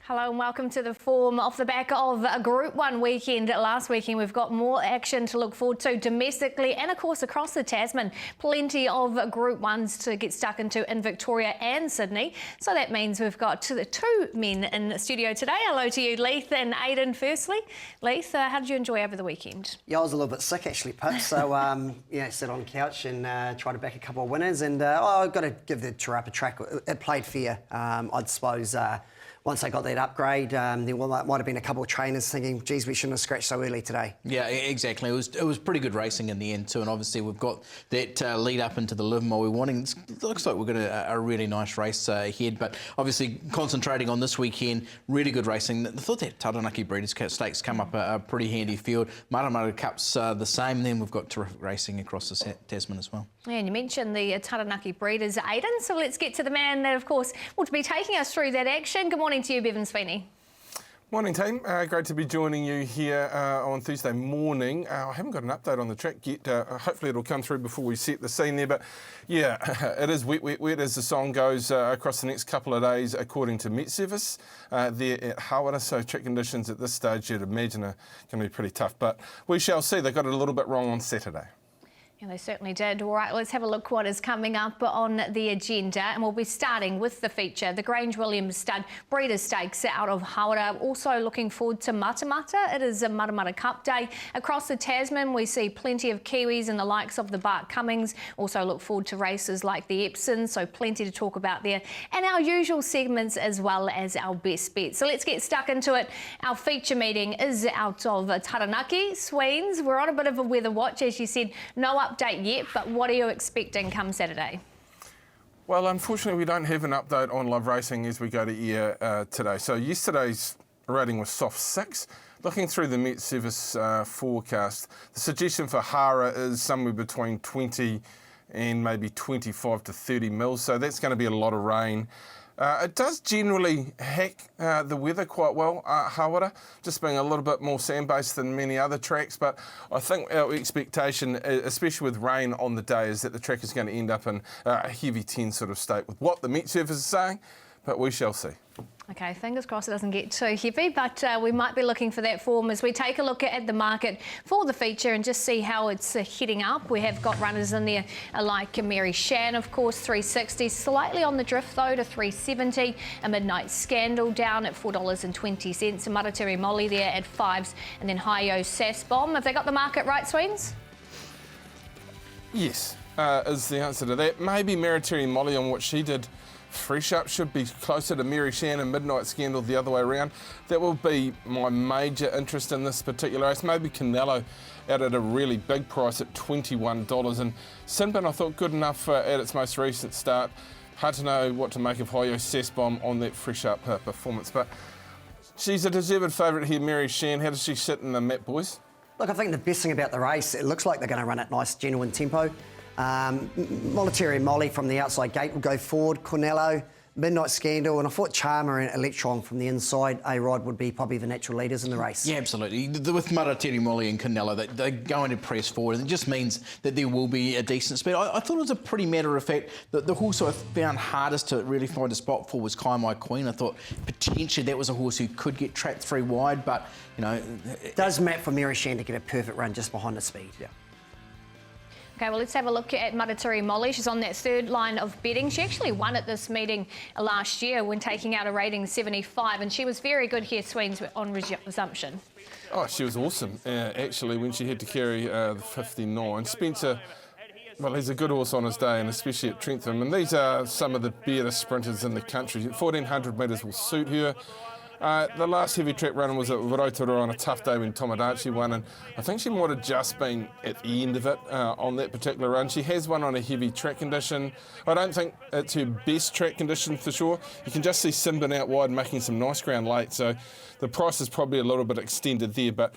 Hello and welcome to the form. Off the back of a Group 1 weekend last weekend, we've got more action to look forward to domestically and of course across the Tasman. Plenty of Group 1s to get stuck into in Victoria and Sydney. So that means we've got two men in the studio today. Hello to you, Leith and Aidan firstly. Leith, how did you enjoy over the weekend? Yeah, I was a little bit sick actually, Pip, so sit on the couch and try to back a couple of winners, and I've got to give the Tarapa track, it played fair, I suppose. Once they got that upgrade, there might have been a couple of trainers thinking, geez, we shouldn't have scratched so early today. Yeah, exactly. It was pretty good racing in the end too, and obviously we've got that lead up into the Livermore we're wanting. It looks like we've got a really nice race ahead, but obviously concentrating on this weekend, really good racing. I thought that Taranaki Breeders' Stakes come up a pretty handy field. Matamata Cup's the same. Then we've got terrific racing across the Tasman as well. Yeah, and you mentioned the Taranaki Breeders, Aidan, so let's get to the man that, of course, will be taking us through that action. Good morning to you, Bevan Sweeney. Morning team, great to be joining you here on Thursday morning. I haven't got an update on the track yet, hopefully it'll come through before we set the scene there, but yeah, it is wet, wet, wet as the song goes across the next couple of days according to Met Service there at Hawera, so track conditions at this stage you'd imagine are going to be pretty tough, but we shall see. They got it a little bit wrong on Saturday. Yeah, they certainly did. All right, let's have a look what is coming up on the agenda, and we'll be starting with the feature, the Grange Williams Stud Breeders' Stakes out of Hawera. Also looking forward to Matamata. It is a Matamata Cup day. Across the Tasman, we see plenty of Kiwis and the likes of the Bart Cummings. Also look forward to races like the Epsom, so plenty to talk about there. And our usual segments as well as our best bets. So let's get stuck into it. Our feature meeting is out of Taranaki. Sweens, we're on a bit of a weather watch, as you said. No update yet, but what are you expecting come Saturday? Well, unfortunately, we don't have an update on Love Racing as we go to air today. So yesterday's rating was soft 6. Looking through the Met Service forecast, the suggestion for Hara is somewhere between 20 and maybe 25 to 30 mils, so that's going to be a lot of rain. It does generally hack the weather quite well, Hawera, just being a little bit more sand-based than many other tracks, but I think our expectation, especially with rain on the day, is that the track is going to end up in a heavy 10 sort of state with what the Met Service is saying, but we shall see. Okay, fingers crossed it doesn't get too heavy, but we might be looking for that form as we take a look at the market for the feature and just see how it's heading up. We have got runners in there like Mary Shan, of course, 360, slightly on the drift though to 370. A Midnight Scandal down at $4.20. A Maratiri Molly there at 5s, and then Hi-Yo Sass Bomb. Have they got the market right, Sweens? Yes, is the answer to that. Maybe Maratiri Molly on what she did fresh up should be closer to Mary Shan and Midnight Scandal the other way around. That will be my major interest in this particular race. Maybe Canelo out at a really big price at $21. And Sinbin, I thought, good enough at its most recent start. Hard to know what to make of Hi-Yo Sass Bomb on that fresh up performance. But she's a deserved favourite here, Mary Shan. How does she sit in the map, boys? Look, I think the best thing about the race, it looks like they're going to run at nice, genuine tempo. Molateri Molly from the outside gate will go forward. Cornello, Midnight Scandal, and I thought Charmer and Electron from the inside, A-Rod would be probably the natural leaders in the race. Yeah, absolutely. With Maratiri Molly and Cornello, they're going to press forward, and it just means that there will be a decent speed. I thought it was a pretty matter of fact that the horse I found hardest to really find a spot for was Kai My Queen. I thought potentially that was a horse who could get trapped 3 wide, but, you know... It does map for Mary Shan to get a perfect run just behind the speed. Yeah. Okay, well, let's have a look at Maratiri Molly. She's on that third line of betting. She actually won at this meeting last year when taking out a rating 75, and she was very good here, Sweens, on resumption. Oh, she was awesome, actually, when she had to carry the 59. Spencer, well, he's a good horse on his day, and especially at Trentham. And these are some of the better sprinters in the country. 1,400 metres will suit her. The last heavy track run was at Rotorua on a tough day when Tomodachi won, and I think she might have just been at the end of it on that particular run. She has won on a heavy track condition. I don't think it's her best track condition for sure. You can just see Sinbin out wide making some nice ground late, so the price is probably a little bit extended there, but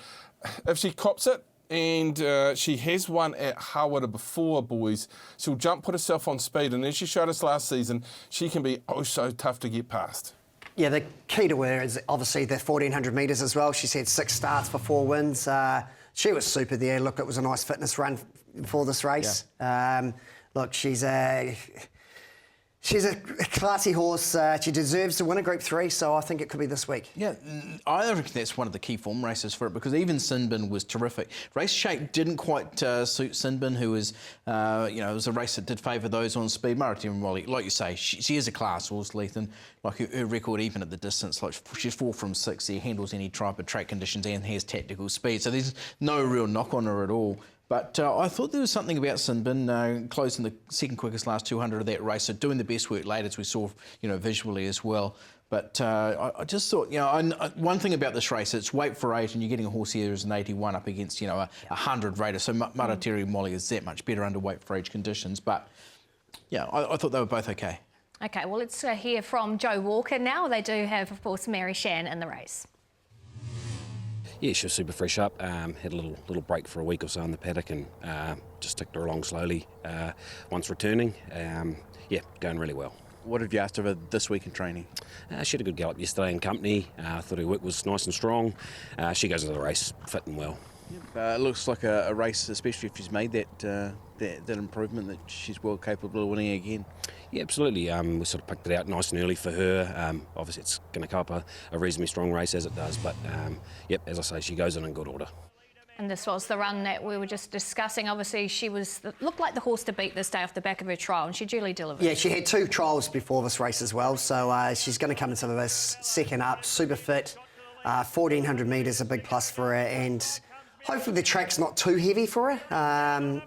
if she cops it, and she has won at Hawera before, boys, she'll put herself on speed, and as she showed us last season, she can be oh so tough to get past. Yeah, the key to her is obviously the 1,400 metres as well. She's had 6 starts for 4 wins. She was super there. Look, it was a nice fitness run for this race. Yeah. Look, she's She's a classy horse. She deserves to win a Group 3, so I think it could be this week. Yeah, I reckon that's one of the key form races for it, because even Sinbin was terrific. Race shape didn't quite suit Sinbin, who was, it was a race that did favour those on speed. Matamata Cup, like you say, she is a class horse, Lethan. Like her record, even at the distance, like she's 4 from 6 there, handles any type of track conditions and has tactical speed. So there's no real knock on her at all. But I thought there was something about Sinbin closing the second quickest last 200 of that race, so doing the best work late, as we saw, visually as well. But I just thought, one thing about this race, it's weight for 8, and you're getting a horse here as an 81 up against, a 100 rater. So Matatiri Molly is that much better under weight for age conditions. But yeah, I thought they were both okay. Okay, well, let's hear from Joe Walker now. They do have, of course, Mary Shan in the race. Yeah, she was super fresh up. Had a little break for a week or so in the paddock, and just ticked her along slowly. Once returning, going really well. What have you asked of her this week in training? She had a good gallop yesterday in company. I thought her work was nice and strong. She goes into the race fit and well. It looks like a race, especially if she's made that improvement, that she's well capable of winning again. Yeah, absolutely. We sort of picked it out nice and early for her. Obviously, it's going to come up a reasonably strong race as it does, but as I say, she goes in good order. And this was the run that we were just discussing. Obviously, she looked like the horse to beat this day off the back of her trial, and she duly delivered. Yeah, she had 2 trials before this race as well, so she's going to come into this second up, super fit. 1,400 metres, a big plus for her, and hopefully the track's not too heavy for her.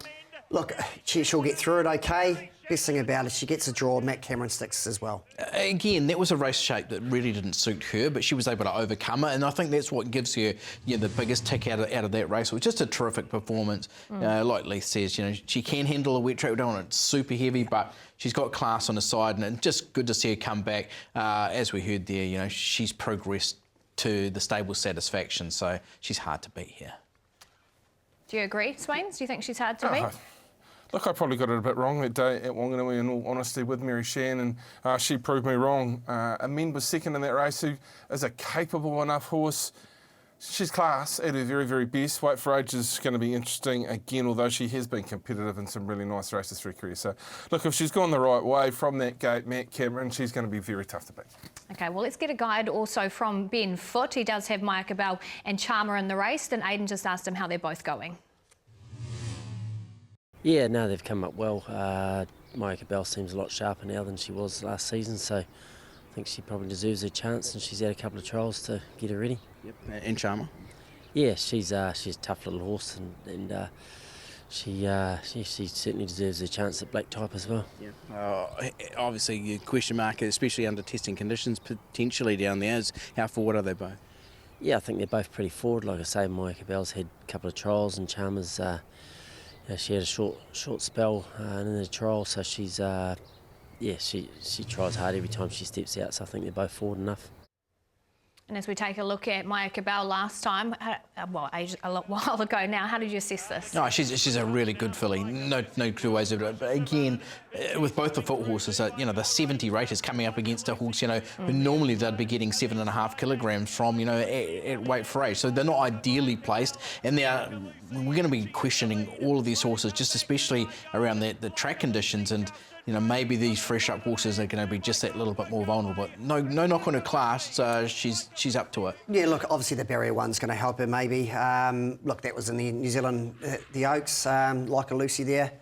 Look, she'll get through it okay. Best thing about it, she gets a draw. Matt Cameron sticks as well. Again, that was a race shape that really didn't suit her, but she was able to overcome it, and I think that's what gives her the biggest tick out of that race. It was just a terrific performance. Like Leith says, she can handle a wet track. We don't want it super heavy, but she's got class on the side, and it's just good to see her come back. As we heard there, she's progressed to the stable's satisfaction, so she's hard to beat here. Do you agree, Swains? Do you think she's hard to beat? Look, I probably got it a bit wrong that day at Wanganui, in all honesty, with Mary Shan, and she proved me wrong. Amin was second in that race, who is a capable enough horse. She's class at her very, very best. Weight for age is going to be interesting again, although she has been competitive in some really nice races through her career. So, look, if she's gone the right way from that gate, Matt Cameron, she's going to be very tough to beat. Okay, well, let's get a guide also from Ben Foote. He does have Maya Cabell and Charmer in the race, and Aidan just asked him how they're both going. Yeah, no, they've come up well. Maya Cabell seems a lot sharper now than she was last season, so I think she probably deserves her chance, and she's had a couple of trials to get her ready. Yep, and Charmer? Yeah, she's a tough little horse, and she certainly deserves her chance at black type as well. Yeah. Obviously, a question mark, especially under testing conditions, potentially down there, is how forward are they both? Yeah, I think they're both pretty forward. Like I say, Maya Cabell's had a couple of trials, and Charmer's she had a short spell in the trial, so she's she tries hard every time she steps out. So I think they're both forward enough. And as we take a look at Maya Cabell last time, a while ago now, how did you assess this? No, she's a really good filly. No two ways about it. But again, with both the foot horses, the 70 raters coming up against a horse, who normally they'd be getting 7.5 kilograms from, at weight for age. So they're not ideally placed, and we're going to be questioning all of these horses, just especially around the track conditions, and maybe these fresh up horses are going to be just that little bit more vulnerable. But no knock on her class. She's up to it. Yeah, look, obviously the barrier one's going to help her maybe. Look, that was in the New Zealand, the Oaks, like a Lucy there.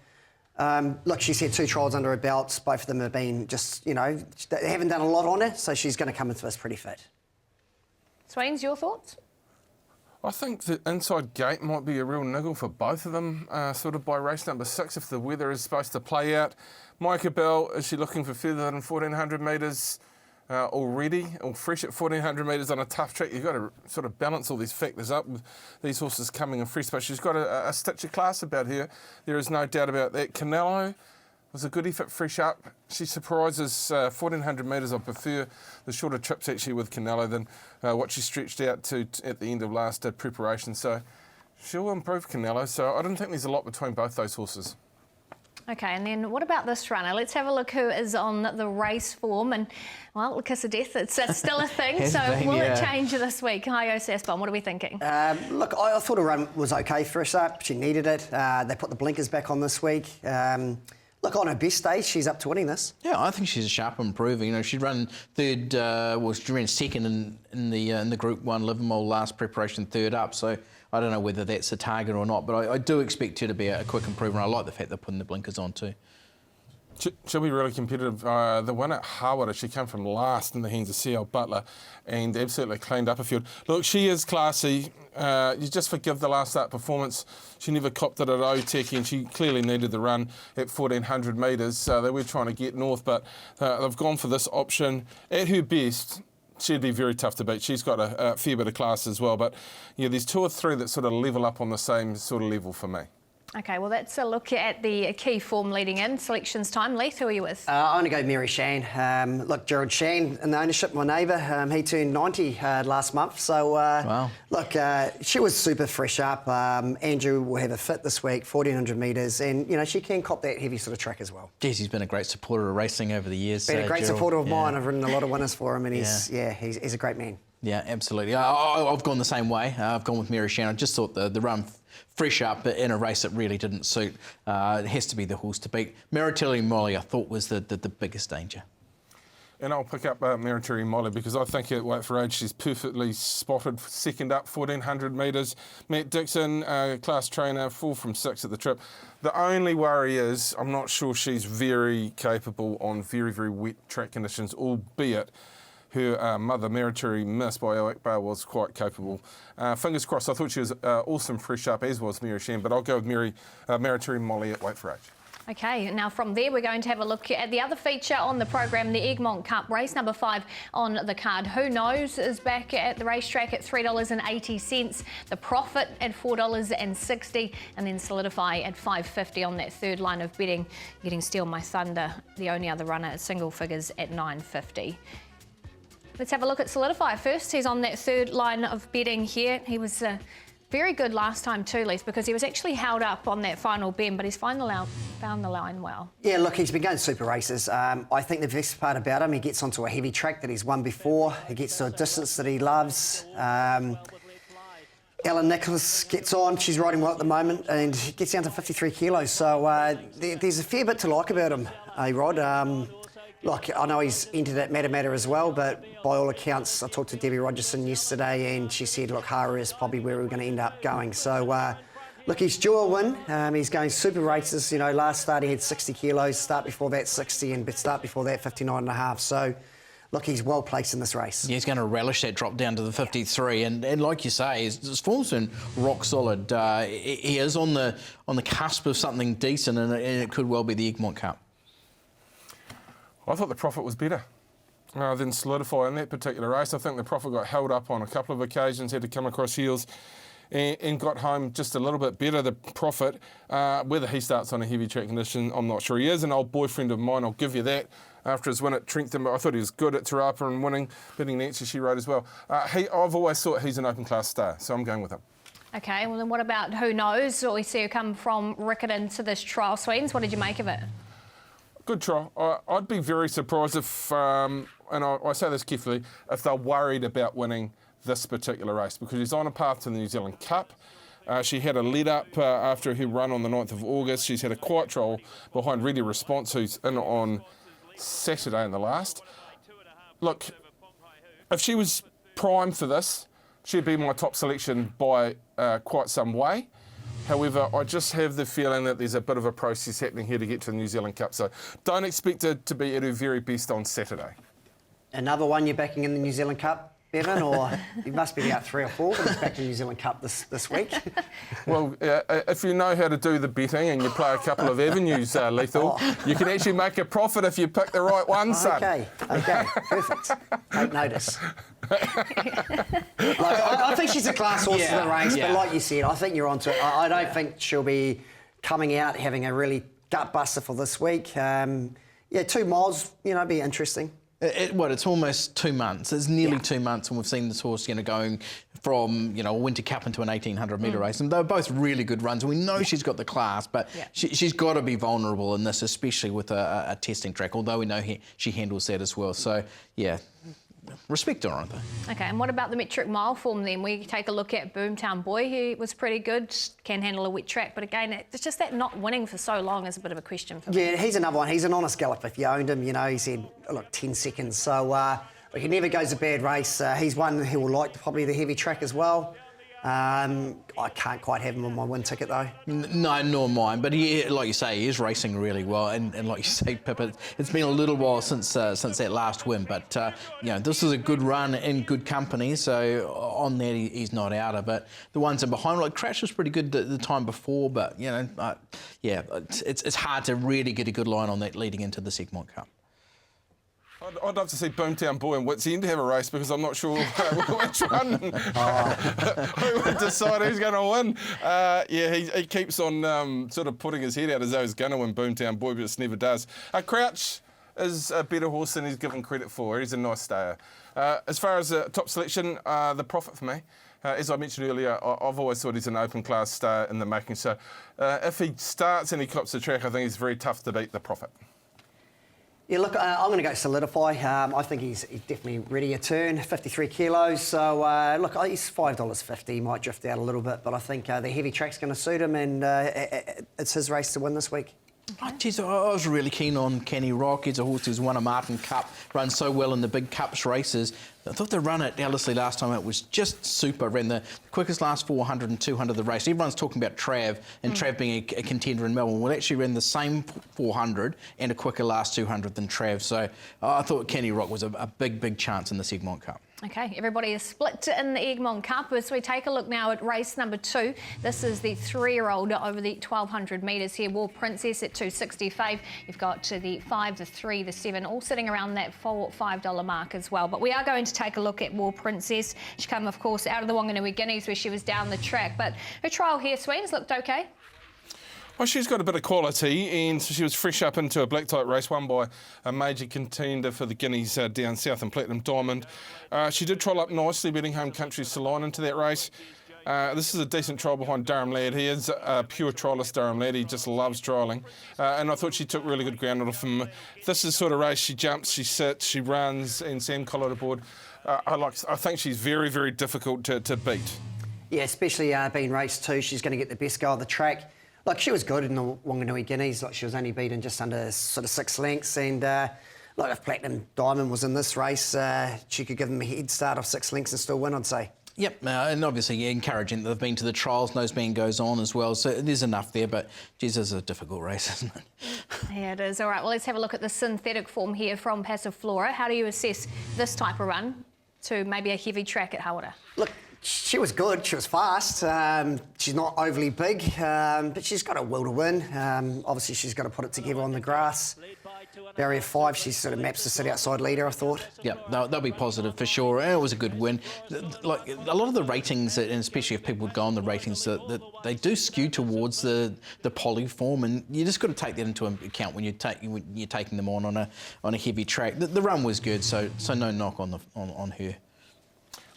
Look, she's had 2 trials under her belts. Both of them have been just, they haven't done a lot on her, so she's going to come into this pretty fit. Swains, your thoughts? I think the inside gate might be a real niggle for both of them, sort of by race number 6, if the weather is supposed to play out. Maya Cabell, is she looking for further than 1,400 metres already, or fresh at 1,400 metres on a tough track? You've got to sort of balance all these factors up with these horses coming in fresh, but she's got a stitch of class about her. There is no doubt about that. Canelo was a good effort fresh up. She surprises 1,400 metres. I prefer the shorter trips actually with Canelo than what she stretched out to at the end of last preparation. So she'll improve Canelo. So I don't think there's a lot between both those horses. Okay, and then what about this runner? Let's have a look who is on the race form. And, well, the kiss of death, it's still a thing. So will it change this week? Hi, Sasbon, what are we thinking? Look, I thought her run was okay first up. She needed it. They put the blinkers back on this week. Look, on her best day, she's up to winning this. Yeah, I think she's a sharp improver. You know, she'd run third, she ran second in the Group 1 Livermore last preparation, third up. So I don't know whether that's a target or not, but I do expect her to be a quick improver. And I like the fact they're putting the blinkers on too. She'll be really competitive. The one at Hawera, she came from last in the hands of C.L. Butler and absolutely cleaned up a field. Look, she is classy. You just forgive the last start performance. She never copped it at OTEC and she clearly needed the run at 1,400 metres. So they were trying to get north, but they've gone for this option. At her best, she'd be very tough to beat. She's got a fair bit of class as well. But yeah, there's 2 or 3 that sort of level up on the same sort of level for me. Okay, well, that's a look at the key form leading in. Selections time. Leith, who are you with? I'm going to go Mary Shan. Look, Gerald Shan in the ownership, my neighbour, he turned 90 last month. So, wow. Look, she was super fresh up. Andrew will have a fit this week, 1,400 metres, and, you know, she can cop that heavy sort of track as well. Geez, he's been a great supporter of racing over the years. Been a great Gerald. supporter of mine. I've ridden a lot of winners for him, and he's a great man. Yeah, absolutely. I've gone the same way. I've gone with Mary Shan. I just thought the run fresh up in a race that really didn't suit. It has to be the horse to beat. Metropolitan Molly, I thought, was the biggest danger. And I'll pick up Metropolitan Molly because I think at weight for age she's perfectly spotted. Second up, 1,400 metres. Matt Dixon, class trainer, 4 from 6 at the trip. The only worry is I'm not sure she's very capable on very, very wet track conditions, albeit her mother, Meritary Miss by El Akbar, was quite capable. Fingers crossed. I thought she was awesome fresh up, as was Mary Shan, but I'll go with Meritary Molly at weight for age. Okay, now from there we're going to have a look at the other feature on the program, the Egmont Cup, race number 5 on the card. Who Knows is back at the racetrack at $3.80, the Profit at $4.60, and then Solidify at $5.50 on that third line of betting, getting Steal My Thunder, the only other runner at single figures, at $9.50. Let's have a look at Solidify first. He's on that third line of betting here. He was very good last time too, Leith, because he was actually held up on that final bend, but he's found the line well. Yeah, look, he's been going super races. I think the best part about him, he gets onto a heavy track that he's won before. He gets to a distance that he loves. Ellen Nicholas gets on. She's riding well at the moment and gets down to 53 kilos. So there's a fair bit to like about him, Rod. Look, I know he's entered at Matamata as well, but by all accounts, I talked to Debbie Rogerson yesterday and she said, look, Hawera is probably where we're going to end up going. So, look, he's due a win. He's going super races. You know, last start he had 60 kilos, start before that 60, and start before that 59.5. So, look, he's well placed in this race. Yeah, he's going to relish that drop down to the 53, and like you say, his form's been rock solid. He is on the cusp of something decent, and it could well be the Egmont Cup. I thought the Profit was better than Solidify in that particular race. I think the Profit got held up on a couple of occasions, had to come across heels and got home just a little bit better. The Profit, whether he starts on a heavy track condition, I'm not sure. He is an old boyfriend of mine, I'll give you that. After his win at Trentham, I thought he was good at Te Rapa and winning, beating Nancy, she rode as well. I've always thought he's an open class star, so I'm going with him. Okay, well then what about Who Knows? We see her come from Riccarton to this trial, Sweens. What did you make of it? Good try. I'd be very surprised if, and I say this carefully, if they're worried about winning this particular race because he's on a path to the New Zealand Cup. She had a lead up after her run on the 9th of August. She's had a quiet trial behind Ready Response, who's in on Saturday in the last. Look, if she was primed for this, she'd be my top selection by quite some way. However, I just have the feeling that there's a bit of a process happening here to get to the New Zealand Cup, so don't expect her to be at her very best on Saturday. Another one you're backing in the New Zealand Cup, Bevan, or you must be about 3 or 4 when it's back to the New Zealand Cup this week? Well, if you know how to do the betting and you play a couple of avenues, Lethal, you can actually make a profit if you pick the right one, son. Okay, perfect. Take notice. I think she's a class horse in the race, but like you said, I think you're onto it. I don't think she'll be coming out having a really gut buster for this week. 2 miles, be interesting. It's almost 2 months. It's nearly 2 months, and we've seen this horse, going from a Winter Cup into an 1,800 metre race, and they're both really good runs. And we know she's got the class, but she's got to be vulnerable in this, especially with a testing track. Although we know she handles that as well. So respect her on it. Okay, and what about the metric mile form then? We take a look at Boomtown Boy. He was pretty good, can handle a wet track, but again, it's just that not winning for so long is a bit of a question for me. Yeah, he's another one. He's an honest gallop. If you owned him, you know, he's had, look, 10 seconds. So he never goes a bad race. He's one who will like probably the heavy track as well. I can't quite have him on my win ticket though. No, nor mine. But he, like you say, he is racing really well. And like you say, Pippa, it's been a little while since that last win. But you know, this is a good run in good company. So on that, he's not out of it. The ones in behind, like Crash was pretty good the time before. But you know, yeah, it's hard to really get a good line on that leading into the Egmont Cup. I'd love to see Boomtown Boy and Wits End have a race because I'm not sure which one who would decide who's going to win. Yeah, he keeps on sort of putting his head out as though he's going to win Boomtown Boy, but it never does. Crouch is a better horse than he's given credit for. He's a nice stayer. As far as top selection, the Prophet for me. As I mentioned earlier, I've always thought he's an open class star in the making. So if he starts and he cops the track, I think he's very tough to beat the Prophet. Yeah, look, I'm going to go Solidify. I think he's definitely ready a turn, 53 kilos. So, look, he's $5.50. He might drift out a little bit, but I think the heavy track's going to suit him, and it's his race to win this week. Oh, geez, I was really keen on Kenny Rock. He's a horse who's won a Matamata Cup, runs so well in the big Cups races. I thought the run at Ellerslie last time out was just super. Ran the quickest last 400 and 200 of the race. Everyone's talking about Trav and Trav being a contender in Melbourne. Well, actually ran the same 400 and a quicker last 200 than Trav. So I thought Kenny Rock was a big chance in this Egmont Cup. Okay, everybody is split in the Egmont Cup as we take a look now at race number 2. This is the 3-year-old over the 1,200 metres here. War Princess at $2.65. You've got the 5, the 3, the 7, all sitting around that $5 mark as well. But we are going to take a look at War Princess. She came, of course, out of the Wanganui Guineas where she was down the track. But her trial here, Sweens, looked okay. Well, she's got a bit of quality, and she was fresh up into a black type race won by a major contender for the Guineas down south in Platinum Diamond. She did trial up nicely, beating Home Country Ceylon into that race. This is a decent trial behind Durham Ladd. He is a pure trialist, Durham Ladd. He just loves trialling. And I thought she took really good ground off him. This is the sort of race she jumps, she sits, she runs, and Sam Collett aboard. I think she's very difficult to beat. Yeah, especially being race 2, she's going to get the best go of the track. Like, she was good in the Wanganui Guineas. Like, she was only beaten just under sort of 6 lengths. And, like, if Platinum Diamond was in this race, she could give them a head start of 6 lengths and still win, I'd say. Yep, and obviously encouraging that they've been to the trials, noseband goes on as well, so there's enough there, but geez, it's a difficult race, isn't it? Yeah, it is. All right, well, let's have a look at the synthetic form here from Passive Flora. How do you assess this type of run to maybe a heavy track at Hawera? Look, she was good, she was fast. She's not overly big, but she's got a will to win. Obviously, she's got to put it together on the grass. Barrier 5, she sort of maps the sit outside leader, I thought. Yep, they'll be positive for sure. And it was a good win. Like a lot of the ratings, and especially if people would go on the ratings, that they do skew towards the poly form, and you just got to take that into account when you're taking them on a heavy track. The run was good, so no knock on her.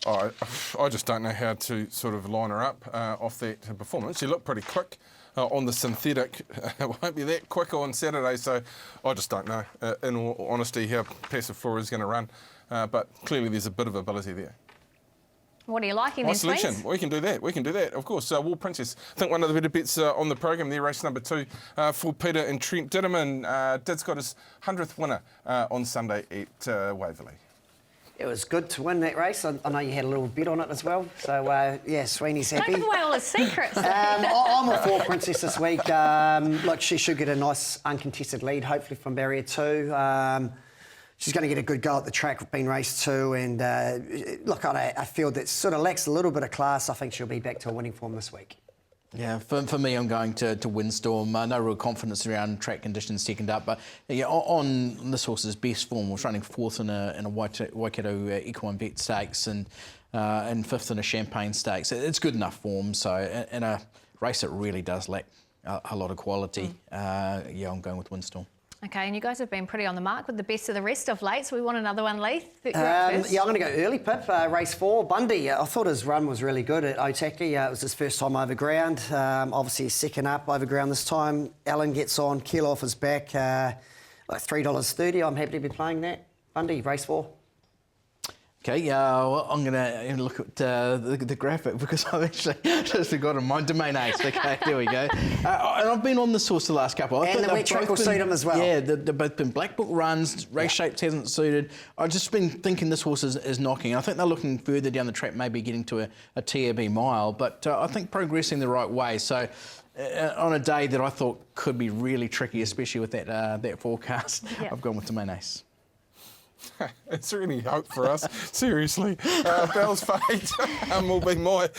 I just don't know how to sort of line her up off that performance. She looked pretty quick on the synthetic. It won't be that quick on Saturday, so I just don't know, in all honesty, how Passive Flora is going to run. But clearly there's a bit of ability there. What are you liking Nice then, selection. We can do that. Of course, War Princess. I think one of the better bets on the program there, race number 2 for Peter and Trent Ditterman. Did's got his 100th winner on Sunday at Waverley. It was good to win that race. I know you had a little bet on it as well. So, yeah, Sweeney's happy. Don't give away all his secrets. I'm a War Princess this week. Look, she should get a nice uncontested lead, hopefully from barrier 2. She's going to get a good go at the track, being race 2. And, look, I feel that sort of lacks a little bit of class. I think she'll be back to a winning form this week. Yeah, for me, I'm going to Windstorm. No real confidence around track conditions second up, but yeah, on this horse's best form, was running 4th in a Waikato Equine Bet Stakes and 5th in a Champagne Stakes. It's good enough form. So in a race that really does lack a lot of quality, yeah, I'm going with Windstorm. Okay, and you guys have been pretty on the mark with the best of the rest of late, so we want another one, Leith. Yeah, I'm going to go early, Pip. Race 4, Bundy. I thought his run was really good at Otaki. It was his first time over ground. Obviously, second up over ground this time. Alan gets on, keel off his back, like $3.30. I'm happy to be playing that. Bundy, race 4. Okay, well, I'm going to look at the graphic because I've actually just forgotten my domain ace. Okay, there we go. And I've been on this horse the last couple. And the wet track will suit him as well. Yeah, they've both been black book runs. Race shapes hasn't suited. I've just been thinking this horse is knocking. I think they're looking further down the track, maybe getting to a TAB mile, but I think progressing the right way. So on a day that I thought could be really tricky, especially with that forecast, I've gone with domain ace. Is there any hope for us? Seriously. Bell's Fate will be my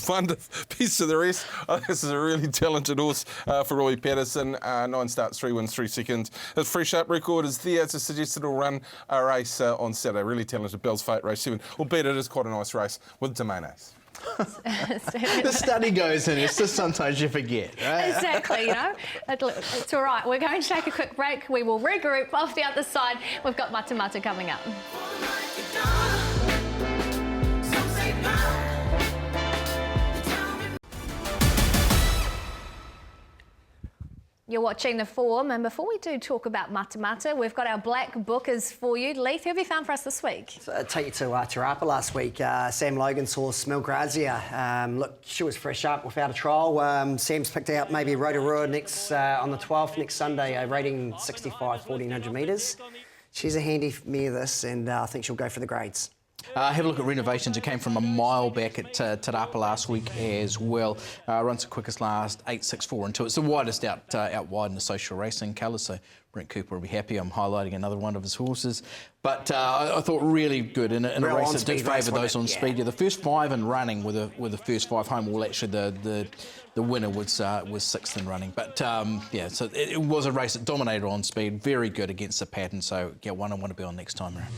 wonder piece of the rest. This is a really talented horse for Roy Patterson. 9 starts, 3 wins, 3 seconds. His fresh up record is there. It's a suggested he'll run a race on Saturday. Really talented. Bell's Fate, race 7. Albeit it is quite a nice race with domain ace. The study goes in. It's just sometimes you forget, right? Exactly, it's all right. We're going to take a quick break. We will regroup off the other side. We've got Matamata coming up. You're watching The Form, and before we do talk about Matamata, we've got our Blackbookers for you. Leith, who have you found for us this week? So I'll take you to Te Rapa last week. Sam Logan's horse, Milgrazia. Look, she was fresh up without a trial. Sam's picked out maybe Rotorua next on the 12th, next Sunday, rating 65, 1400 metres. She's a handy mare, this, and I think she'll go for the grades. Have a look at Renovations. It came from a mile back at Te Rapa last week as well. Runs the quickest last 8.64 into it. It's the widest out wide in the social racing colours, so Brent Cooper will be happy. I'm highlighting another one of his horses. But I thought really good in a race that did favour those on speed. Yeah, the first 5 in running were the first 5 home. Well, actually, the winner was 6th in running. But yeah, so it was a race that dominated on speed. Very good against the pattern. So yeah, one I want to be on next time around.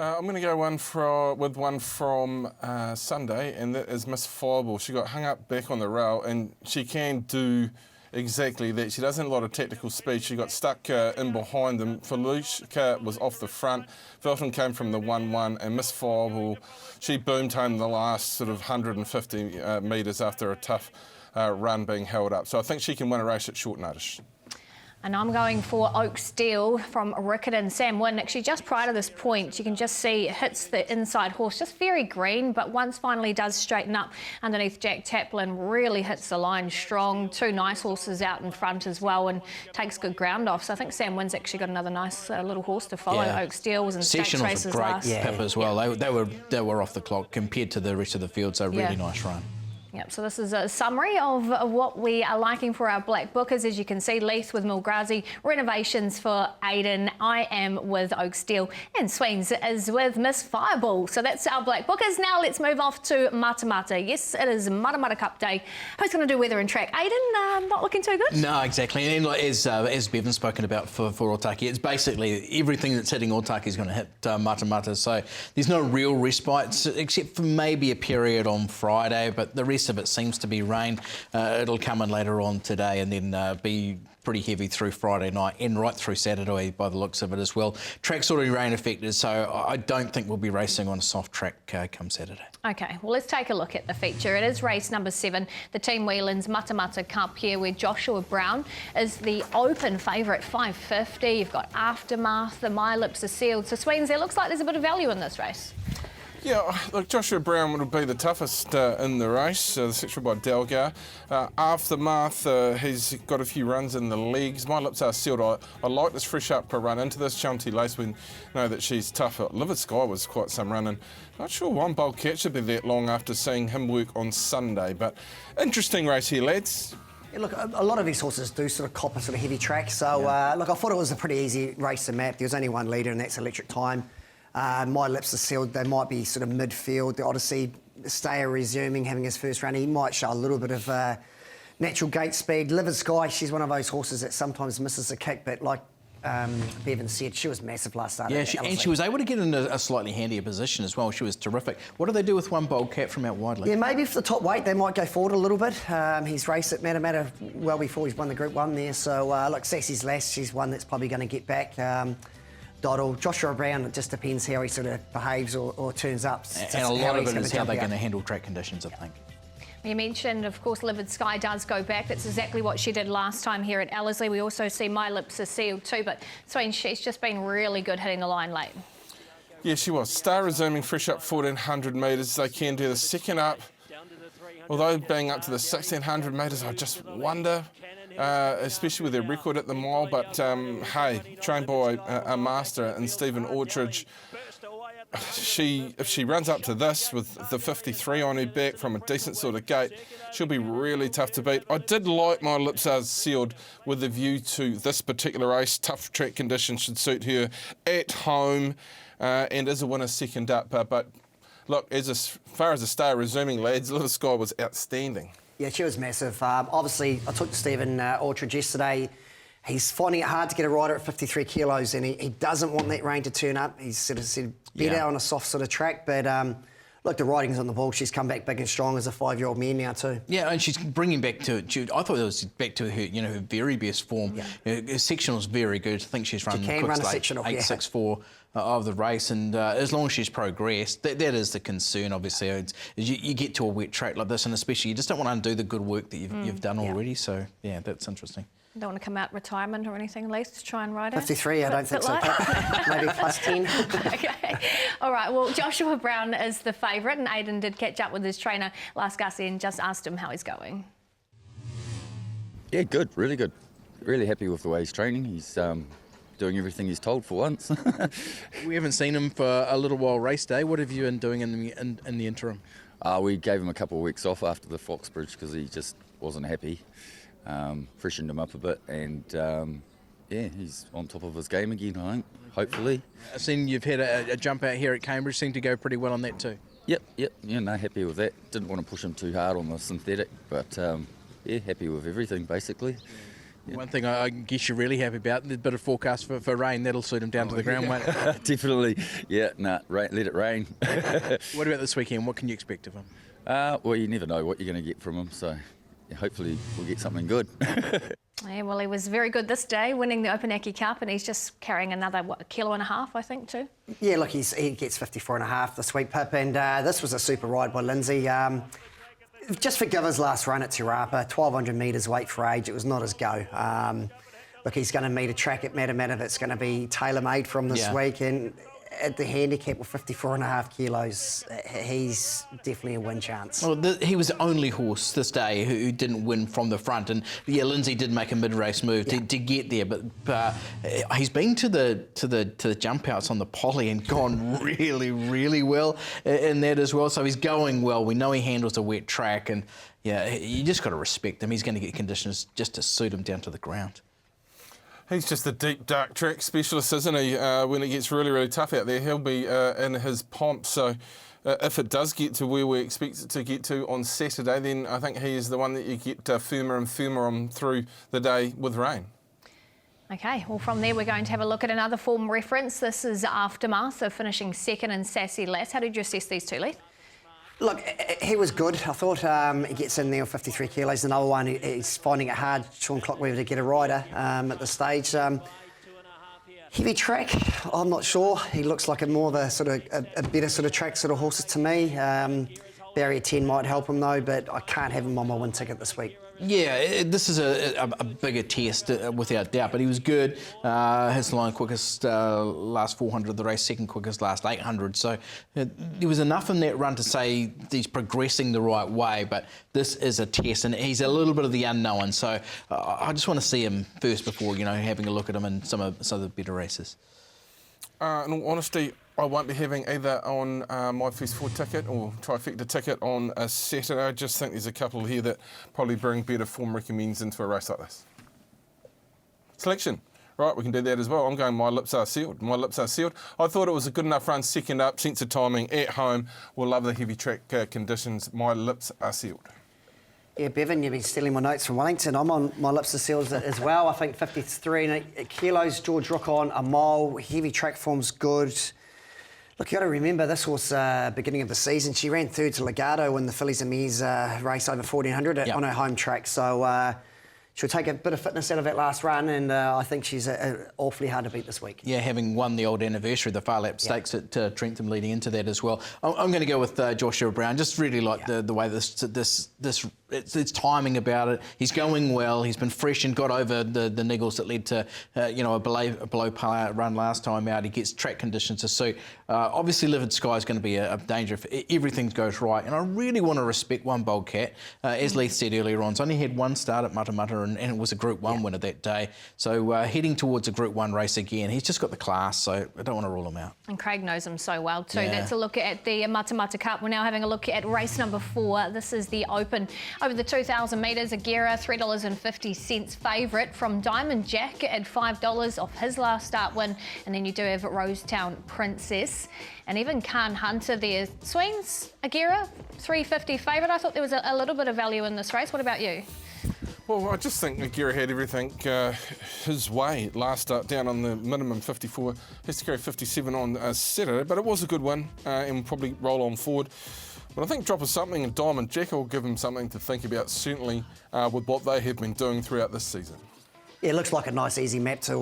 I'm going to go with one from Sunday, and that is Miss Fireball. She got hung up back on the rail, and she can do exactly that. She doesn't have a lot of tactical speed. She got stuck in behind them. Felushka was off the front. Felton came from the 1-1, and Miss Fireball, she boomed home the last sort of 150 metres after a tough run being held up. So I think she can win a race at short notice. And I'm going for Oak Steel from Riccarton. Sam Wynn, actually just prior to this point, you can just see it hits the inside horse, just very green, but once finally does straighten up underneath Jack Taplin, really hits the line strong. 2 nice horses out in front as well and takes good ground off. So I think Sam Wynn's actually got another nice little horse to follow. Yeah. Oak Steel was in stakes races last. Session was a great pip as well. Yeah. They were off the clock compared to the rest of the field, so really nice run. Yep, so this is a summary of what we are liking for our Blackbookers. As you can see, Leith with Milgrazia, Renovations for Aiden, I am with Oak Steel, and Sweens is with Miss Fireball. So that's our Blackbookers. Now let's move off to Matamata. Yes, it is Matamata Cup day. Who's going to do weather and track? Aiden, not looking too good? No, exactly. And as Bevan's spoken about for Otaki, it's basically everything that's hitting Otaki is going to hit Matamata. So there's no real respite, except for maybe a period on Friday, but the rest of it seems to be rain. It'll come in later on today and then be pretty heavy through Friday night and right through Saturday by the looks of it as well. Track's already rain affected, so I don't think we'll be racing on a soft track come Saturday. OK, well, let's take a look at the feature. It is race number 7, the Team Whelan's Matamata Cup here, where Joshua Brown is the open favourite, 550. You've got Aftermath, the My Lips Are Sealed. So, Sweens, it looks like there's a bit of value in this race. Yeah, look, Joshua Brown would be the toughest in the race, the 6-year-old by Delgar. Aftermath, he's got a few runs in the legs. My Lips Are Sealed. I like this fresh up run into this. Chunty Lace, we know that she's tough. Livid Sky was quite some run, and not sure One Bold Catch would be that long after seeing him work on Sunday. But interesting race here, lads. Yeah, look, a lot of these horses do sort of cop a sort of heavy track. So, look, I thought it was a pretty easy race to map. There was only one leader, and that's Electric Time. My Lips Are Sealed, they might be sort of midfield. The Odyssey, Stayer resuming, having his first run. He might show a little bit of natural gate speed. Livid Sky, she's one of those horses that sometimes misses a kick, but like Bevan said, she was massive last start. Yeah, and she was able to get in a slightly handier position as well. She was terrific. What do they do with One Bold Cat from out wide? Yeah, maybe for the top weight, they might go forward a little bit. He's raced at Matamata well before he's won the Group 1 there. So, look, Sassy's Lass, she's one that's probably going to get back. Doddle. Joshua Brown, it just depends how he sort of behaves or turns up. And a lot of it is how they're going to handle track conditions, I think. You mentioned, of course, Livid Sky does go back. That's exactly what she did last time here at Ellerslie. We also see My Lips Are Sealed too, but Swain, she's just been really good hitting the line late. Yeah, she was. Star resuming fresh up 1,400 metres. They can do the second up. Although being up to the 1,600 metres, I just wonder, especially with their record at the mile. But hey, trained by a master in Stephen Orchard, if she runs up to this with the 53 on her back from a decent sort of gate, she'll be really tough to beat. I did like My Lips Are Sealed with a view to this particular race. Tough track conditions should suit her at home, and is a winner second up. But look, as far as the star resuming, lads, Little Sky was outstanding. Yeah, she was massive. Obviously, I talked to Stephen Orchard yesterday. He's finding it hard to get a rider at 53 kilos, and he doesn't want that rain to turn up. He's sort of said better on a soft sort of track, but look, the riding's on the ball. She's come back big and strong as a 5-year-old mare now too. Yeah, and she's bringing back to it. I thought it was back to her, her very best form. Yeah. Her sectional's very good. I think she's run quick run a late, sectional, 8.64 of the race, and as long as she's progressed, that is the concern. Obviously, you get to a wet track like this, and especially you just don't want to undo the good work that you've done already. So yeah, that's interesting. Don't want to come out retirement or anything, at least, to try and ride it? 53, I don't think so. Maybe plus 10. Okay. All right, well, Joshua Brown is the favourite, and Aidan did catch up with his trainer last Gussie and just asked him how he's going. Yeah, good, really good. Really happy with the way he's training. He's doing everything he's told for once. We haven't seen him for a little while race day. What have you been doing in the interim? We gave him a couple of weeks off after the Foxbridge because he just wasn't happy. Freshened him up a bit, and yeah, he's on top of his game again, I think, hopefully. I've seen you've had a jump out here at Cambridge, seemed to go pretty well on that too. Yep, yeah, no, happy with that. Didn't want to push him too hard on the synthetic, but yeah, happy with everything basically. Yeah. One thing I guess you're really happy about, there's a bit of forecast for rain, that'll suit him down to the ground, won't it? Definitely, yeah, let it rain. What about this weekend, what can you expect of him? Well, you never know what you're going to get from him, so yeah, hopefully we'll get something good. Yeah, well, he was very good this day, winning the Egmont Cup, and he's just carrying another, a kilo and a half, I think, too. Yeah, look, he gets 54.5 this week, Pip, and this was a super ride by Lindsay. Just forgive his last run at Te Rapa, 1,200 metres weight for age, it was not his go. Look, he's going to meet a track at Matamata that's going to be tailor-made from this week, and at the handicap with 54.5 kilos, he's definitely a win chance. Well, he was the only horse this day who didn't win from the front, and yeah, Lindsay did make a mid-race move to get there, but he's been to the jump outs on the poly and gone really, really well in that as well. So he's going well. We know he handles a wet track, and yeah, you just got to respect him. He's going to get conditions just to suit him down to the ground. He's just a deep, dark track specialist, isn't he? When it gets really, really tough out there, he'll be in his pomp. So if it does get to where we expect it to get to on Saturday, then I think he is the one that you get firmer and firmer on through the day with rain. OK, well, from there we're going to have a look at another form reference. This is Aftermath of finishing second in Sassy Lass. How did you assess these two, Lee? Look, he was good. I thought he gets in there with 53 kilos. Another one, he's finding it hard, Sean Clockweaver, to get a rider at this stage. Heavy track, I'm not sure. He looks like a more of a sort of a better sort of track sort of horses to me. Barrier 10 might help him though, but I can't have him on my win ticket this week. Yeah, this is a bigger test without doubt, but he was good. His line quickest last 400 of the race, second quickest last 800. So there was enough in that run to say he's progressing the right way, but this is a test and he's a little bit of the unknown. So I just want to see him first before, having a look at him in some of the better races. In all honesty, I won't be having either on my first four ticket or trifecta ticket on a Saturday. I just think there's a couple here that probably bring better form recommends into a race like this. Selection. Right, we can do that as well. I'm going My Lips Are Sealed. My Lips Are Sealed. I thought it was a good enough run, second up, sense of timing, at home. We'll love the heavy track conditions. My Lips Are Sealed. Yeah, Bevan, you've been stealing my notes from Wellington. I'm on My Lips Are Sealed as well. I think 53 kilos, George Rook on a mile. Heavy track form's good. Look, you've got to remember this was beginning of the season. She ran third to Legato in the Fillies and Mares race over 1,400 on her home track. So she'll take a bit of fitness out of that last run, and I think she's awfully hard to beat this week. Yeah, having won the old anniversary, the Far Lap Stakes at Trentham leading into that as well. I'm going to go with Joshua Brown. Just really like the way this it's timing about it. He's going well. He's been fresh and got over the niggles that led to a below par run last time out. He gets track conditions to suit. Obviously, Livid Sky is going to be a danger if everything goes right. And I really want to respect one bold cat. As Leith said earlier on, he's only had one start at Matamata and it was a Group 1 winner that day. So heading towards a Group 1 race again. He's just got the class, so I don't want to rule him out. And Craig knows him so well too. Yeah. That's a look at the Matamata Cup. We're now having a look at race number 4. This is the Open. Over the 2,000 metres, Hawera, $3.50 favourite from Diamond Jack at $5 off his last start win. And then you do have Rosetown Princess. And even Khan Hunter there. Swings, Hawera, $3.50 favourite. I thought there was a little bit of value in this race. What about you? Well, I just think Hawera had everything his way last start, down on the minimum 54. Has to carry 57 on Saturday, but it was a good one and will probably roll on forward. But I think Drop of Something and Diamond Jack will give him something to think about, certainly with what they have been doing throughout this season. Yeah, it looks like a nice easy map to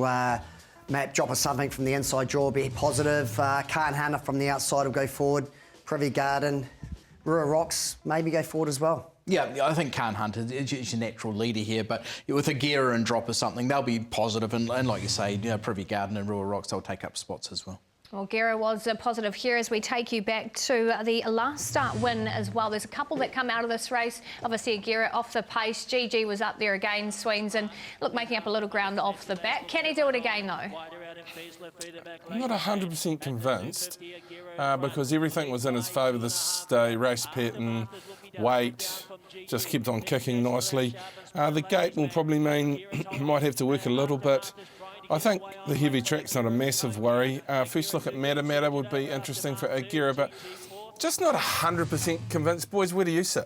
map. Drop of Something from the inside draw will be positive. Can't Hunter from the outside will go forward. Privy Garden, Rua Rocks maybe go forward as well. Yeah, I think Can't Hunt is your natural leader here, but with Hawera and Drop of Something, they'll be positive, and like you say, Privy Garden and Rua Rocks, they'll take up spots as well. Well, Hawera was positive here as we take you back to the last start win as well. There's a couple that come out of this race. Obviously, Hawera off the pace. GG was up there again, Sweens, and look, making up a little ground off the bat. Can he do it again, though? I'm not 100% convinced because everything was in his favour this day. Race pattern, weight, just kept on kicking nicely. The gate will probably mean might have to work a little bit. I think the heavy track's not a massive worry. First look at Matamata would be interesting for Hawera, but just not 100% convinced. Boys, where do you sit?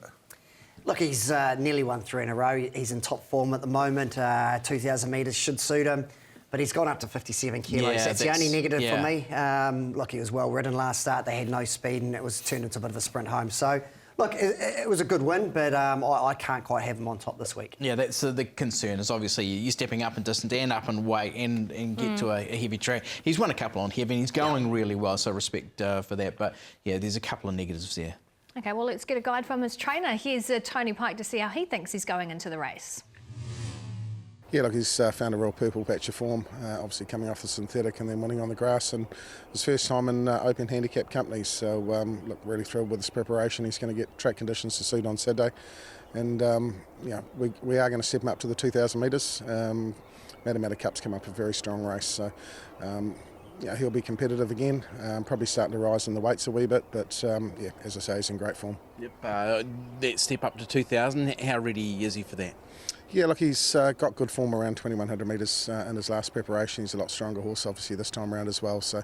Look, he's nearly won 3 in a row. He's in top form at the moment. 2,000 metres should suit him, but he's gone up to 57 kilos. Yeah, that's the only negative yeah. for me. Look, he was well ridden last start. They had no speed and it was turned into a bit of a sprint home. So, look, it was a good win, but I can't quite have him on top this week. Yeah, that's the concern is obviously you're stepping up in distance and up in weight and get to a heavy track. He's won a couple on heavy and he's going really well, so respect for that. But, yeah, there's a couple of negatives there. OK, well, let's get a guide from his trainer. Here's Tony Pike to see how he thinks he's going into the race. Yeah, look, he's found a real purple patch of form, obviously coming off the synthetic and then winning on the grass, and his first time in Open Handicap companies. So, look, really thrilled with his preparation. He's going to get track conditions to suit on Saturday, and we are going to step him up to the 2,000 metres. Matamata Cup's come up a very strong race, so he'll be competitive again. Probably starting to rise in the weights a wee bit, but yeah, as I say, he's in great form. Yep, that step up to 2,000, how ready is he for that? Yeah, look, he's got good form around 2,100 metres in his last preparation. He's a lot stronger horse, obviously, this time around as well. So,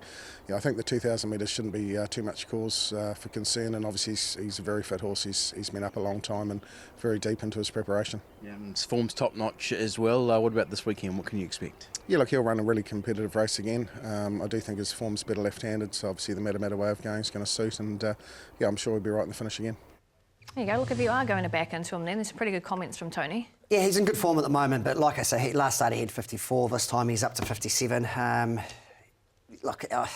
yeah, I think the 2,000 metres shouldn't be too much cause for concern. And obviously, he's a very fit horse. He's been up a long time and very deep into his preparation. Yeah, and his form's top notch as well. What about this weekend? What can you expect? Yeah, look, he'll run a really competitive race again. I do think his form's better left-handed, so obviously the Matamata way of going is going to suit. And yeah, I'm sure he'll be right in the finish again. There you go. Look, if you are going to back into him then, there's some pretty good comments from Tony. Yeah, he's in good form at the moment, but like I say, last start he had 54. This time he's up to 57. Look, I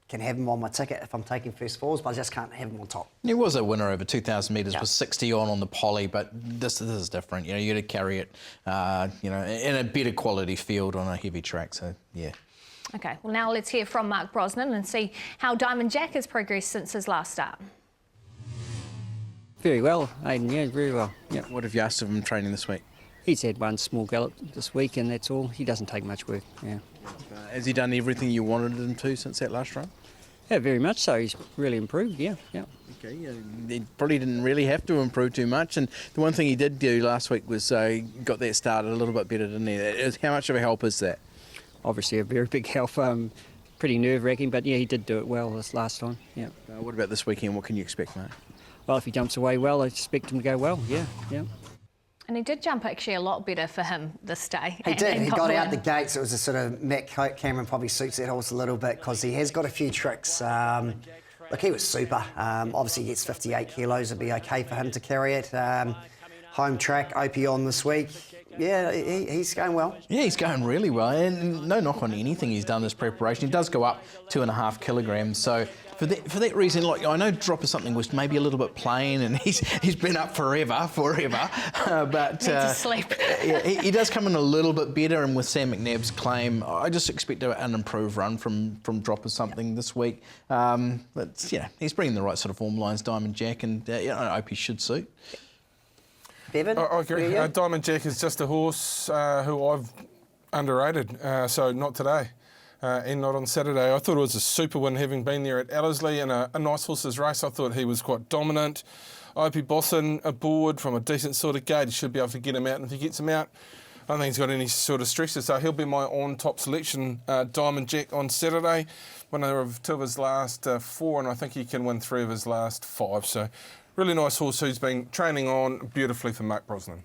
can have him on my ticket if I'm taking first falls, but I just can't have him on top. He was a winner over 2,000 metres, Yep. with 60 on the poly, but this is different. You know, you got to carry it, in a better quality field on a heavy track. So yeah. OK, well now let's hear from Mark Brosnan and see how Diamond Jack has progressed since his last start. Very well, Aidan, yeah, very well. Yep. What have you asked of him training this week? He's had one small gallop this week and that's all. He doesn't take much work, yeah. Has he done everything you wanted him to since that last run? Yeah, very much so. He's really improved, yeah. Okay, he probably didn't really have to improve too much, and the one thing he did do last week was got that started a little bit better, didn't he? How much of a help is that? Obviously a very big help, pretty nerve-wracking, but yeah, he did do it well this last time, yeah. What about this weekend? What can you expect, mate? Well, if he jumps away well, I expect him to go well, yeah. And he did jump actually a lot better for him this day. He did. He got out the win. gates. It was a sort of Matt Cameron probably suits that horse a little bit because he has got a few tricks. Look, he was super. Obviously, he gets 58 kilos. It'd be okay for him to carry it. Home track, OP on this week. Yeah, he's going well. Yeah, he's going really well, and no knock on anything he's done this preparation. He does go up 2.5 kilograms, so For that reason, like I know Drop or Something was maybe a little bit plain, and he's been up forever, but Needs to sleep. yeah, he does come in a little bit better. And with Sam McNabb's claim, I just expect an improved run from Drop or Something this week. But yeah, he's bringing the right sort of form lines, Diamond Jack, and I hope he should suit. Bevan? I agree. Diamond Jack is just a horse who I've underrated, so not today. And not on Saturday. I thought it was a super win, having been there at Ellerslie in a nice horse's race. I thought he was quite dominant. Opie Bosson aboard from a decent sort of gate. He should be able to get him out, and if he gets him out, I don't think he's got any sort of stresses. So he'll be my on-top selection, Diamond Jack, on Saturday. One of two of his last 4, and I think he can win 3 of his last 5. So really nice horse who's been training on beautifully for Mark Brosnan.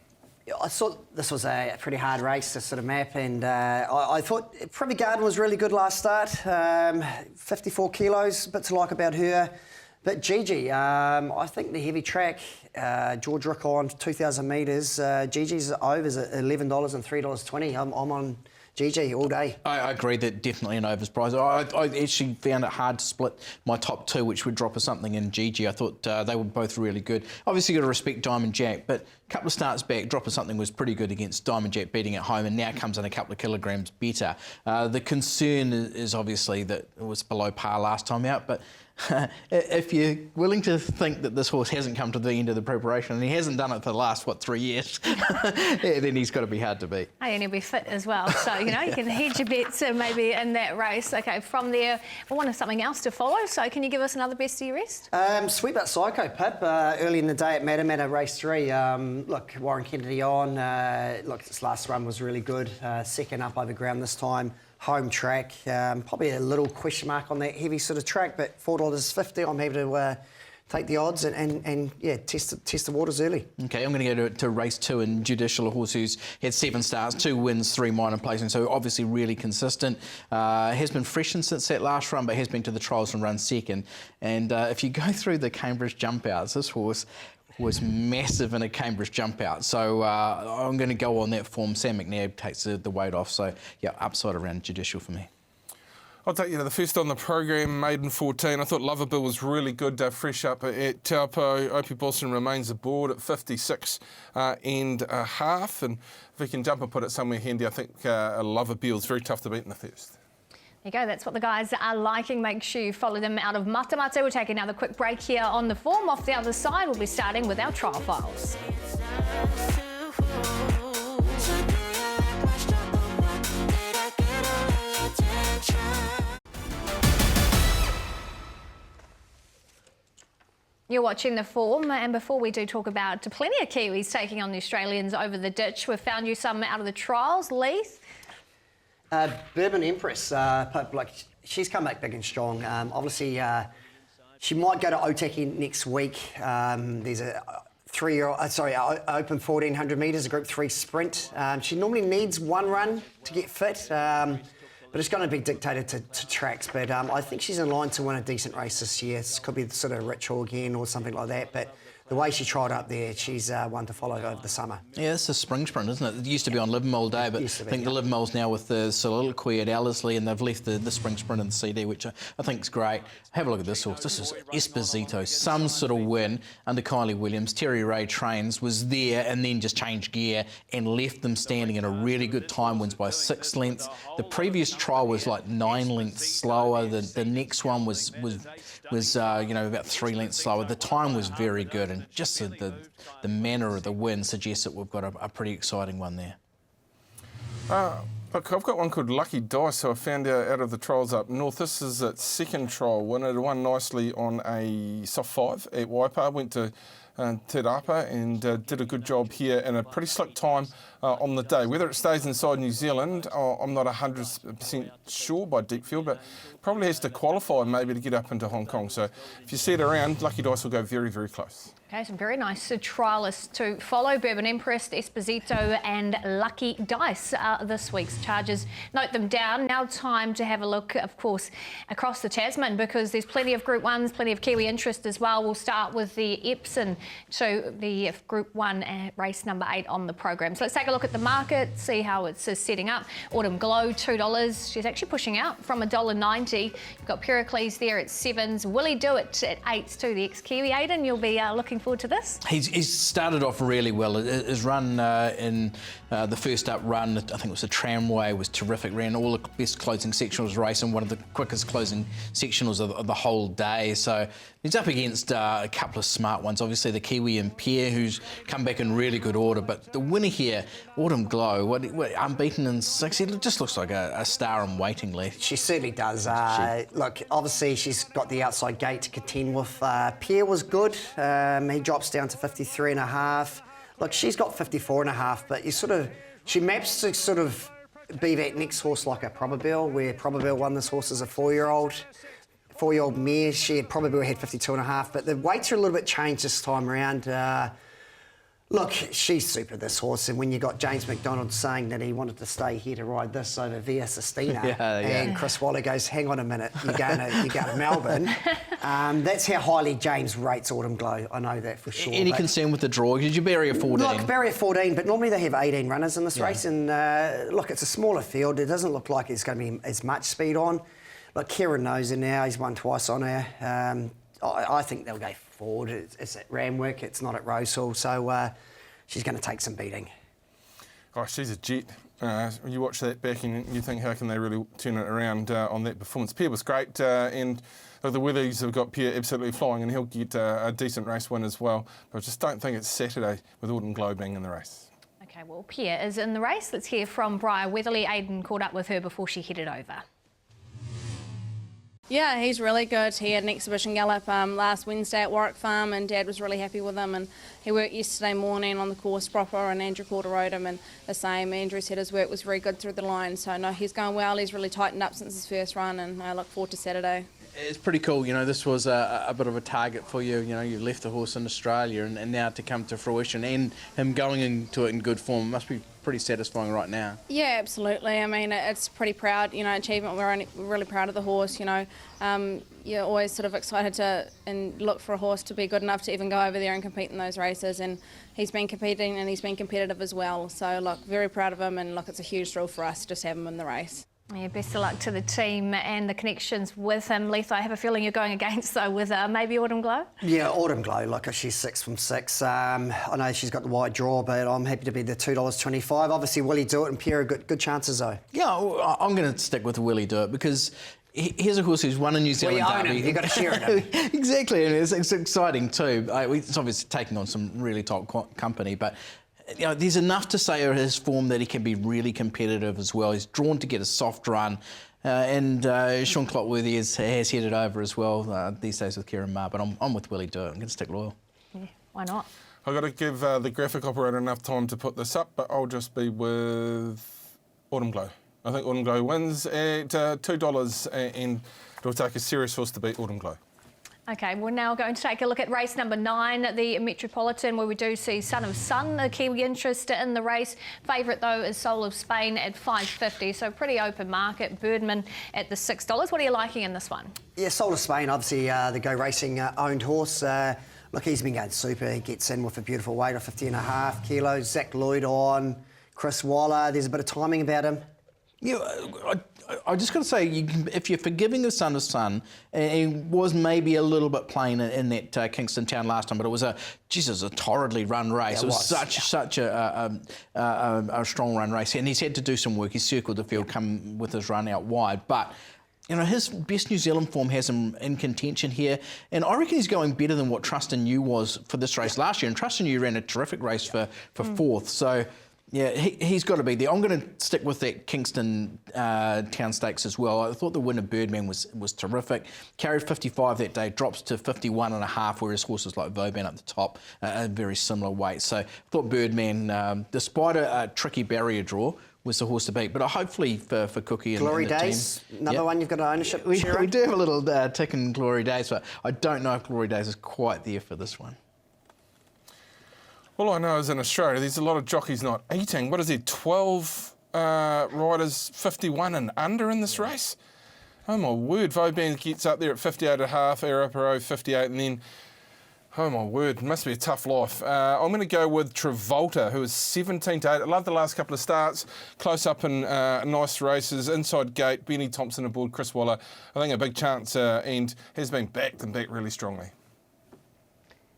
I thought this was a pretty hard race to sort of map, and I thought Privy Garden was really good last start. 54 kilos, a bit to like about her. But Gigi, I think the heavy track, George Rick on 2,000 metres, Gigi's overs at $11 and $3.20. I'm on Gigi all day. I agree that definitely an overs prize. I actually found it hard to split my top 2, which would Drop or Something and Gigi. I thought they were both really good. Obviously, you've got to respect Diamond Jack, but a couple of starts back, Drop or Something was pretty good against Diamond Jack beating at home, and now comes in a couple of kilograms better. The concern is obviously that it was below par last time out, but if you're willing to think that this horse hasn't come to the end of the preparation, and he hasn't done it for the last, 3 years, then he's got to be hard to beat. Hey, and he'll be fit as well, so, you can hedge your bets maybe in that race. OK, from there, I wanted something else to follow, so can you give us another best of your rest? Sweet But Psycho, Pip, early in the day at Matamata race 3. Look, Warren Kennedy on. Look, this last run was really good. Second up over ground this time. Home track, probably a little question mark on that heavy sort of track, but $4.50, I'm happy to take the odds and test the waters early. OK, I'm going to go to race 2 in Judicial, a horse who's had 7 starts, 2 wins, 3 minor placings, so obviously really consistent. Has been freshened since that last run, but has been to the trials and run second. And if you go through the Cambridge jump outs, this horse was massive in a Cambridge jump out. So I'm going to go on that form. Sam McNabb takes the weight off. So, yeah, upside around Judicial for me. I'll take you to the first on the program, Maiden 14. I thought Loverbill was really good, fresh up at Taupo. Opie Boston remains aboard at 56 and a half. And if he can jump and put it somewhere handy, I think Loverbill is very tough to beat in the first. There you go, that's what the guys are liking. Make sure you follow them out of Matamata. We'll take another quick break here on the form. Off the other side, we'll be starting with our trial files. You're watching the form, and before we do talk about plenty of Kiwis taking on the Australians over the ditch, we've found you some out of the trials. Leith? Bourbon Empress, she's come back big and strong. Obviously, she might go to Otaki next week. There's a open 1,400 metres, a Group 3 sprint. She normally needs 1 run to get fit, but it's going to be dictated to tracks. But I think she's in line to win a decent race this year. It could be sort of Ritual again or something like that. But the way she tried up there, she's one to follow over the summer. Yeah, it's a spring sprint, isn't it? It used to be on Livermore all day, but I think the Livermore's now with the Soliloquy at Ellerslie, and they've left the spring sprint in the CD, which I think is great. Have a look at this horse. This is Esposito, some sort of win under Kylie Williams. Terry Ray Trains was there and then just changed gear and left them standing in a really good time, wins by 6 lengths. The previous trial was like 9 lengths slower. The next one was about 3 lengths slower. The time was very good, and just the manner of the win suggests that we've got a pretty exciting one there. Look, I've got one called Lucky Dice, who I found out of the trials up north. This is its second trial win. It won nicely on a soft 5 at Waipa. Went to Te Rapa and did a good job here in a pretty slick time on the day. Whether it stays inside New Zealand, I'm not 100% sure by deep field, but probably has to qualify maybe to get up into Hong Kong. So if you see it around, Lucky Dice will go very, very close. Okay, some very nice trialists to follow. Bourbon Empress, Esposito and Lucky Dice are this week's charges. Note them down. Now time to have a look, of course, across the Tasman, because there's plenty of Group 1s, plenty of Kiwi interest as well. We'll start with the Epsom, so the Group 1 race number 8 on the program. So let's take a look at the market, see how it's setting up. Autumn Glow, $2. She's actually pushing out from $1.90. You've got Pericles there at 7s. Willie Do It at 8s too, the ex-Kiwi. Aidan, you'll be looking forward to this? He's started off really well. His run in the first up run, I think it was the Tramway, was terrific. Ran all the best closing sectionals race and one of the quickest closing sectionals of the whole day. So he's up against a couple of smart ones. Obviously the Kiwi and Pierre, who's come back in really good order. But the winner here, Autumn Glow, what unbeaten in 6. He just looks like a star in waiting, Lee. She certainly does. Look, obviously she's got the outside gate to contend with. Pierre was good. He drops down to 53.5. Look, she's got 54.5, but she maps to sort of be that next horse like a Probabile, where Probabile won this horse as a 4-year-old mare. She had Probabile had 52.5, but the weights are a little bit changed this time around. Look, she's super, this horse, and when you got James McDonald saying that he wanted to stay here to ride this over Via Sistina, and Chris Waller goes, hang on a minute, you're going to Melbourne. That's how highly James rates Autumn Glow, I know that for sure. Any concern with the draw? Did you bury a 14? Look, bury a 14, but normally they have 18 runners in this race, and look, it's a smaller field. It doesn't look like there's going to be as much speed on. Look, Kieran knows her now, he's won twice on her. I think they'll go forward. It's at Ramwick, it's not at Rosehall, so she's going to take some beating. Oh, she's a jet. When you watch that back and you think, how can they really turn it around on that performance? Pierre was great, and the Weathies have got Pierre absolutely flying, and he'll get a decent race win as well. But I just don't think it's Saturday with Autumn Glow being in the race. Okay, well, Pierre is in the race. Let's hear from Briar Weatherly. Aidan caught up with her before she headed over. Yeah, he's really good. He had an exhibition gallop last Wednesday at Warwick Farm, and Dad was really happy with him, and he worked yesterday morning on the course proper, and Andrew Porter rode him, and the same. Andrew said his work was very good through the line, so no, he's going well. He's really tightened up since his first run, and I look forward to Saturday. It's pretty cool, this was a bit of a target for you. You left the horse in Australia, and now to come to fruition and him going into it in good form must be pretty satisfying right now. Yeah, absolutely. I mean, it's pretty proud, achievement. We're really proud of the horse, You're always sort of excited to and look for a horse to be good enough to even go over there and compete in those races, and he's been competing and he's been competitive as well. So, look, very proud of him, and look, it's a huge thrill for us to just have him in the race. Yeah, best of luck to the team and the connections with him. Leith, I have a feeling you're going against, though, with maybe Autumn Glow? Yeah, Autumn Glow, look, she's 6 from 6. I know she's got the wide draw, but I'm happy to be the $2.25. Obviously, Willie Do It and Pierre are good chances, though. Yeah, I'm going to stick with Willie Do It because here's a horse who's won a New Zealand Derby. You've got to share it. Exactly, and it's exciting too. It's obviously taking on some really top company, but there's enough to say of his form that he can be really competitive as well. He's drawn to get a soft run. And Sean Clotworthy has headed over as well these days with Kieran Maher, but I'm with Willie Do It. I'm going to stick loyal. Yeah, why not? I've got to give the graphic operator enough time to put this up, but I'll just be with Autumn Glow. I think Autumn Glow wins at $2, and it'll take a serious horse to beat Autumn Glow. OK, we're now going to take a look at race number 9, the Metropolitan, where we do see Son of Sun, the Kiwi interest in the race. Favourite, though, is Soul of Spain at $5.50, so pretty open market. Birdman at the $6. What are you liking in this one? Yeah, Soul of Spain, obviously the Go Racing owned horse. Look, he's been going super. He gets in with a beautiful weight of 50.5 kilos. Zach Lloyd on, Chris Waller. There's a bit of timing about him. Yeah, I just got to say, if you're forgiving the Son of Sun, he was maybe a little bit plain in that Kingston Town last time, but it was a torridly run race. Yeah, it was such a strong run race, and he's had to do some work. He's circled the field, come with his run out wide, but his best New Zealand form has him in contention here, and I reckon he's going better than what Trust in You was for this race last year, and Trust in You ran a terrific race for fourth, so. Yeah, he's got to be there. I'm going to stick with that Kingston Town Stakes as well. I thought the winner Birdman was terrific. Carried 55 that day, drops to 51.5, whereas horses like Vauban at the top are very similar weight. So I thought Birdman, despite a tricky barrier draw, was the horse to beat. But hopefully for Cookie and Glory and the Days, team, another one you've got ownership. We do have a little tick in Glory Days, but I don't know if Glory Days is quite there for this one. All I know is in Australia, there's a lot of jockeys not eating. What is there, 12 riders 51 and under in this race? Oh my word, Vauban gets up there at 58.5, Araparo 58, and then, oh my word, must be a tough life. I'm going to go with Travolta, who is 17 to 8. I love the last couple of starts, close up in nice races, inside gate, Benny Thompson aboard Chris Waller. I think a big chance and has been backed really strongly.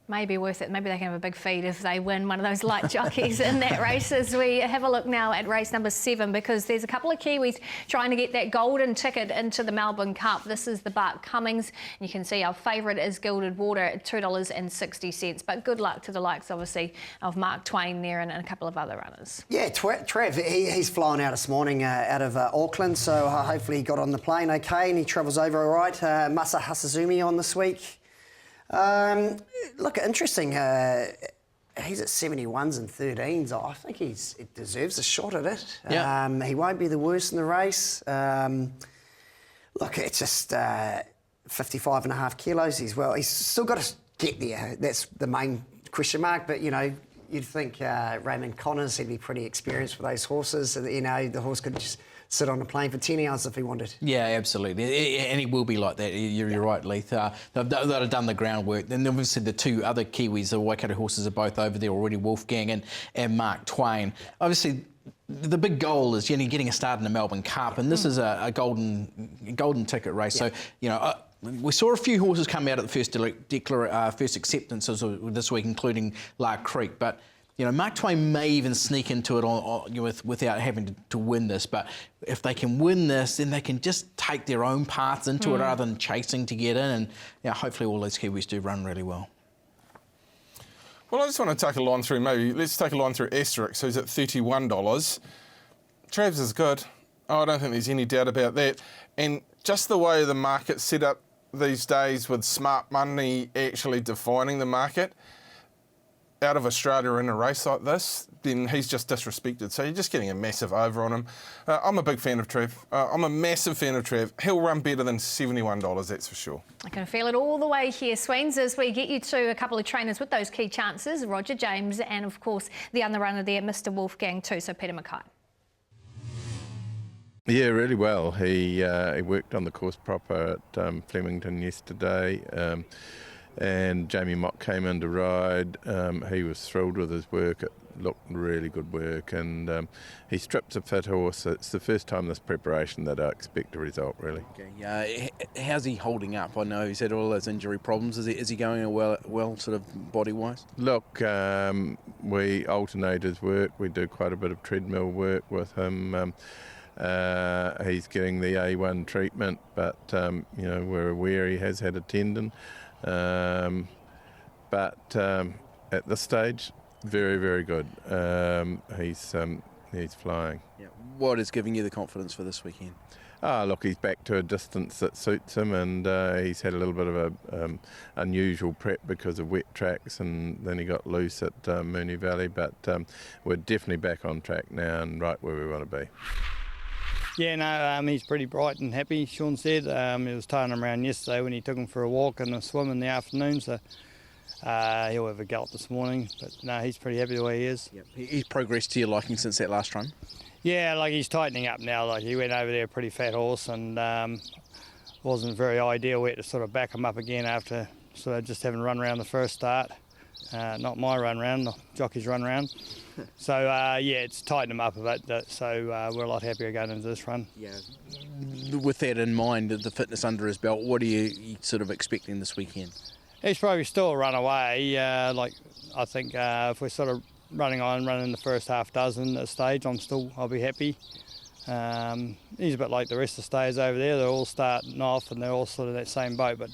Maybe worth it. Maybe they can have a big feed if they win one of those light jockeys in that race. As we have a look now at race number 7, because there's a couple of Kiwis trying to get that golden ticket into the Melbourne Cup. This is the Bart Cummings. And you can see our favourite is Gilded Water at $2.60. But good luck to the likes, obviously, of Mark Twain there and a couple of other runners. Yeah, Trev, he's flying out this morning out of Auckland, so hopefully he got on the plane okay and he travels over all right. Masa Hasazumi on this week. Look, interesting. He's at 71s and 13s. I think he deserves a shot at it. Yeah. He won't be the worst in the race. Look, it's just 55.5 kilos. He's still got to get there. That's the main question mark. But, you know, you'd think Raymond Connors, he'd be pretty experienced with those horses. You know, the horse could just sit on a plane for 10 hours if he wanted. Yeah, absolutely. And he will be like that. You're right, Leith. They've done the groundwork. And obviously the two other Kiwis, the Waikato horses, are both over there already, Wolfgang and Mark Twain. Obviously, the big goal is getting a start in the Melbourne Cup, and this is a golden ticket race. Yeah. So, you know, we saw a few horses come out at the first acceptances this week, including Lark Creek, but you know, Mark Twain may even sneak into it without having to win this, but if they can win this, then they can just take their own paths into it rather than chasing to get in, and you know, hopefully all those Kiwis do run really well. Well, I just want to take a line through, let's take a line through Asterix, who's at $31. Travs is good. Oh, I don't think there's any doubt about that. And just the way the market's set up these days with smart money actually defining the market, out of Australia in a race like this, then he's just disrespected. So you're just getting a massive over on him. I'm a big fan of Trev. I'm a massive fan of Trev. He'll run better than $71, that's for sure. I can feel it all the way here, Sweens, as we get you to a couple of trainers with those key chances, Roger James and, of course, the other runner there, Mr Wolfgang too, so Peter Mackay. Yeah, really well. He worked on the course proper at Flemington yesterday. And Jamie Mott came in to ride. He was thrilled with his work. It looked really good work, and he stripped a fit horse. It's the first time this preparation that I expect a result, really. Okay. How's he holding up? I know he's had all those injury problems. Is he going well sort of body-wise? Look, we alternate his work. We do quite a bit of treadmill work with him. He's getting the A1 treatment, but you know, we're aware he has had a tendon. But at this stage, very, very good. He's flying. Yeah. What is giving you the confidence for this weekend? Look, he's back to a distance that suits him, and he's had a little bit of a unusual prep because of wet tracks, and then he got loose at Moonee Valley. But we're definitely back on track now and right where we want to be. Yeah, no, he's pretty bright and happy, Sean said. He was towing him around yesterday when he took him for a walk and a swim in the afternoon, so he'll have a gallop this morning. But no, he's pretty happy the way he is. Yep. He's progressed to your liking since that last run? Yeah, like he's tightening up now. Like he went over there, a pretty fat horse, and wasn't very ideal. We had to sort of back him up again after sort of just having run around the first start. Not my run round, the jockey's run round. So, yeah, it's tightened him up a bit, so we're a lot happier going into this run. Yeah. With that in mind, the fitness under his belt, what are you sort of expecting this weekend? He's probably still a run away. Like, I think if we're sort of running the first half dozen at a stage, I'll be happy. He's a bit like the rest of the stays over there. They're all starting off and they're all sort of that same boat, but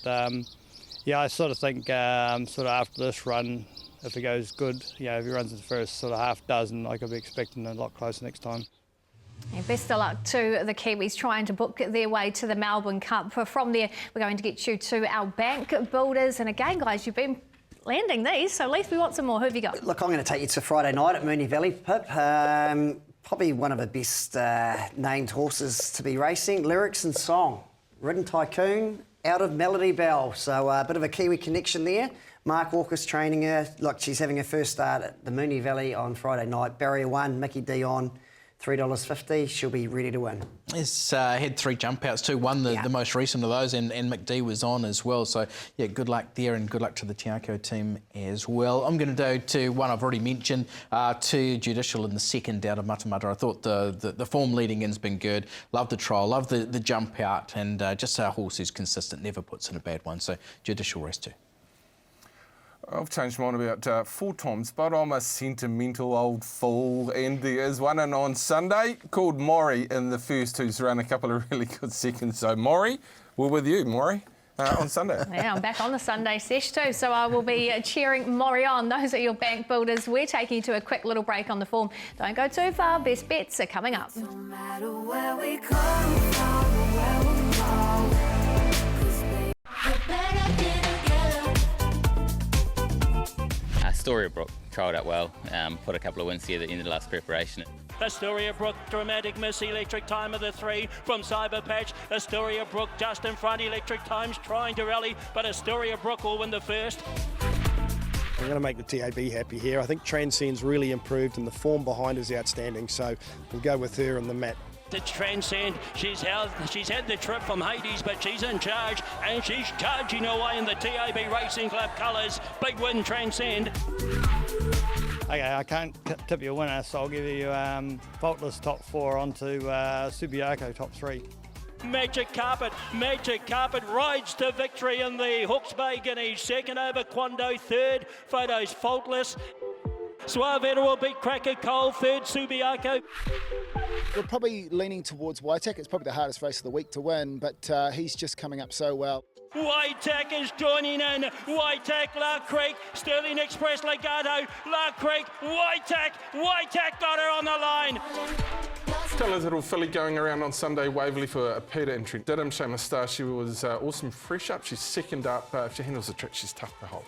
yeah, I sort of think sort of after this run, if it goes good, you know, if he runs the first sort of half dozen, I could be expecting a lot closer next time. And best of luck to the Kiwis trying to book their way to the Melbourne Cup. From there, we're going to get you to our bank builders. And again, guys, you've been landing these, so Leith, we want some more. Who have you got? Look, I'm going to take you to Friday night at Moonee Valley, Pip. Probably one of the best named horses to be racing. Lyrics and Song, Ridden Tycoon, out of Melody Bell. So a bit of a Kiwi connection there. Mark Walker's training her. Look, she's having her first start at the Moonee Valley on Friday night. Barrier 1, Mickey D on, $3.50. She'll be ready to win. It's had 3 jump outs too. Won the most recent of those, and McD was on as well. So, yeah, good luck there, and good luck to the Tiako team as well. I'm going to go to one I've already mentioned, to Judicial in the second out of Matamata. I thought the form leading in's been good. Love the trial, love the jump out, and just a horse who's consistent, never puts in a bad one. So, Judicial race 2. I've changed mine about 4 times, but I'm a sentimental old fool, and there is one in on Sunday called Maury in the first, who's run a couple of really good seconds. So Maury, we're with you, Maury, on Sunday. Yeah, I'm back on the Sunday sesh too, so I will be cheering Maury on. Those are your bank builders. We're taking you to a quick little break on the form. Don't go too far. Best bets are coming up. No matter where we come from or where we go, 'cause baby, we're better together. Astoria Brook trialled out well, put a couple of wins here at the end of the last preparation. Astoria Brook, dramatic miss, electric time of the 3 from Cyber Patch. Astoria Brook just in front, electric times trying to rally, but Astoria Brook will win the first. I'm going to make the TAB happy here. I think Transcend's really improved and the form behind is outstanding, so we'll go with her on the mat. To Transcend, she's had the trip from Hades, but she's in charge, and she's charging away in the TAB Racing Club colours. Big win, Transcend. Okay, I can't tip you a winner, so I'll give you Faultless top 4 onto Subiaco top 3. Magic Carpet rides to victory in the Hawke's Bay Guineas. Second over Quando, third Photos Faultless. Suavera will beat Cracker Cole, third Subiaco. We're probably leaning towards Waitak. It's probably the hardest race of the week to win, but he's just coming up so well. Waitak is joining in. Waitak, La Creek, Sterling Express, Legato, La Creek, Waitak got her on the line. Still a little filly going around on Sunday, Waverley for a Peter entry. Did him, Shameless Star. She was awesome fresh up. She's second up. If she handles the trick, she's tough to hold.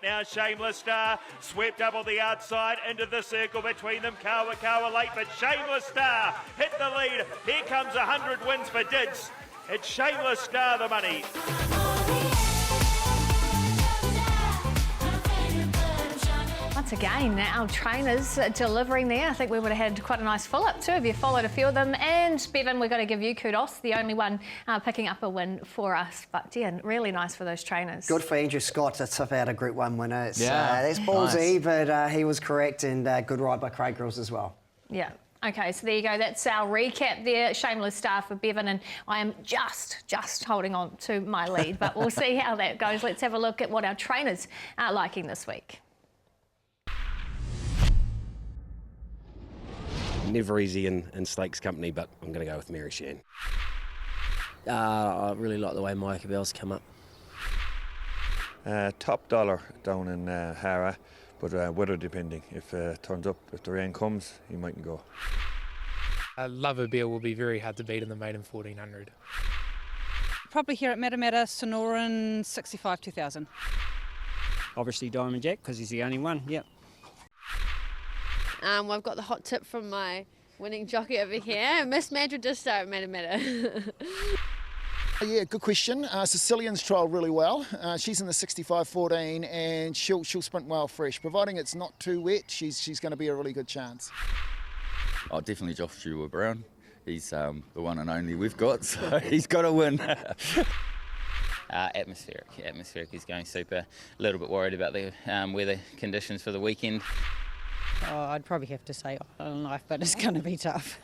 Now Shameless Star swept up on the outside into the circle between them. Kawa late, but Shameless Star hit the lead. Here comes 100 wins for Dids. It's Shameless Star the money. Once again, our trainers delivering there. I think we would have had quite a nice fill-up too if you followed a few of them. And Bevan, we've got to give you kudos, the only one picking up a win for us. But yeah, really nice for those trainers. Good for Andrew Scott to tip out a Group 1 winner. It's, yeah, that's ballsy, nice. but he was correct, and good ride by Craig Grills as well. Yeah. Okay, so there you go. That's our recap there. Shameless Star for Bevan, and I am just holding on to my lead, but we'll see how that goes. Let's have a look at what our trainers are liking this week. Never easy in stakes company, but I'm going to go with Mary Shan. I really like the way Micah Bell's come up. Top dollar down in Hawera, but weather depending. If turns up, if the rain comes, he mightn't go. Lover Bear will be very hard to beat in the maiden 1400. Probably here at Matamata, Sonoran 65 2000. Obviously Diamond Jack, because he's the only one, yep. I've got the hot tip from my winning jockey over here. Miss Madrid just started Matamata. Yeah, good question. Sicilian's trialled really well. She's in the 65-14 and she'll sprint well fresh. Providing it's not too wet, she's going to be a really good chance. Oh, definitely Joshua Brown. He's the one and only we've got, so he's got to win. Atmospheric is going super. A little bit worried about the weather conditions for the weekend. Oh, I'd probably have to say Island Life, but it's going to be tough.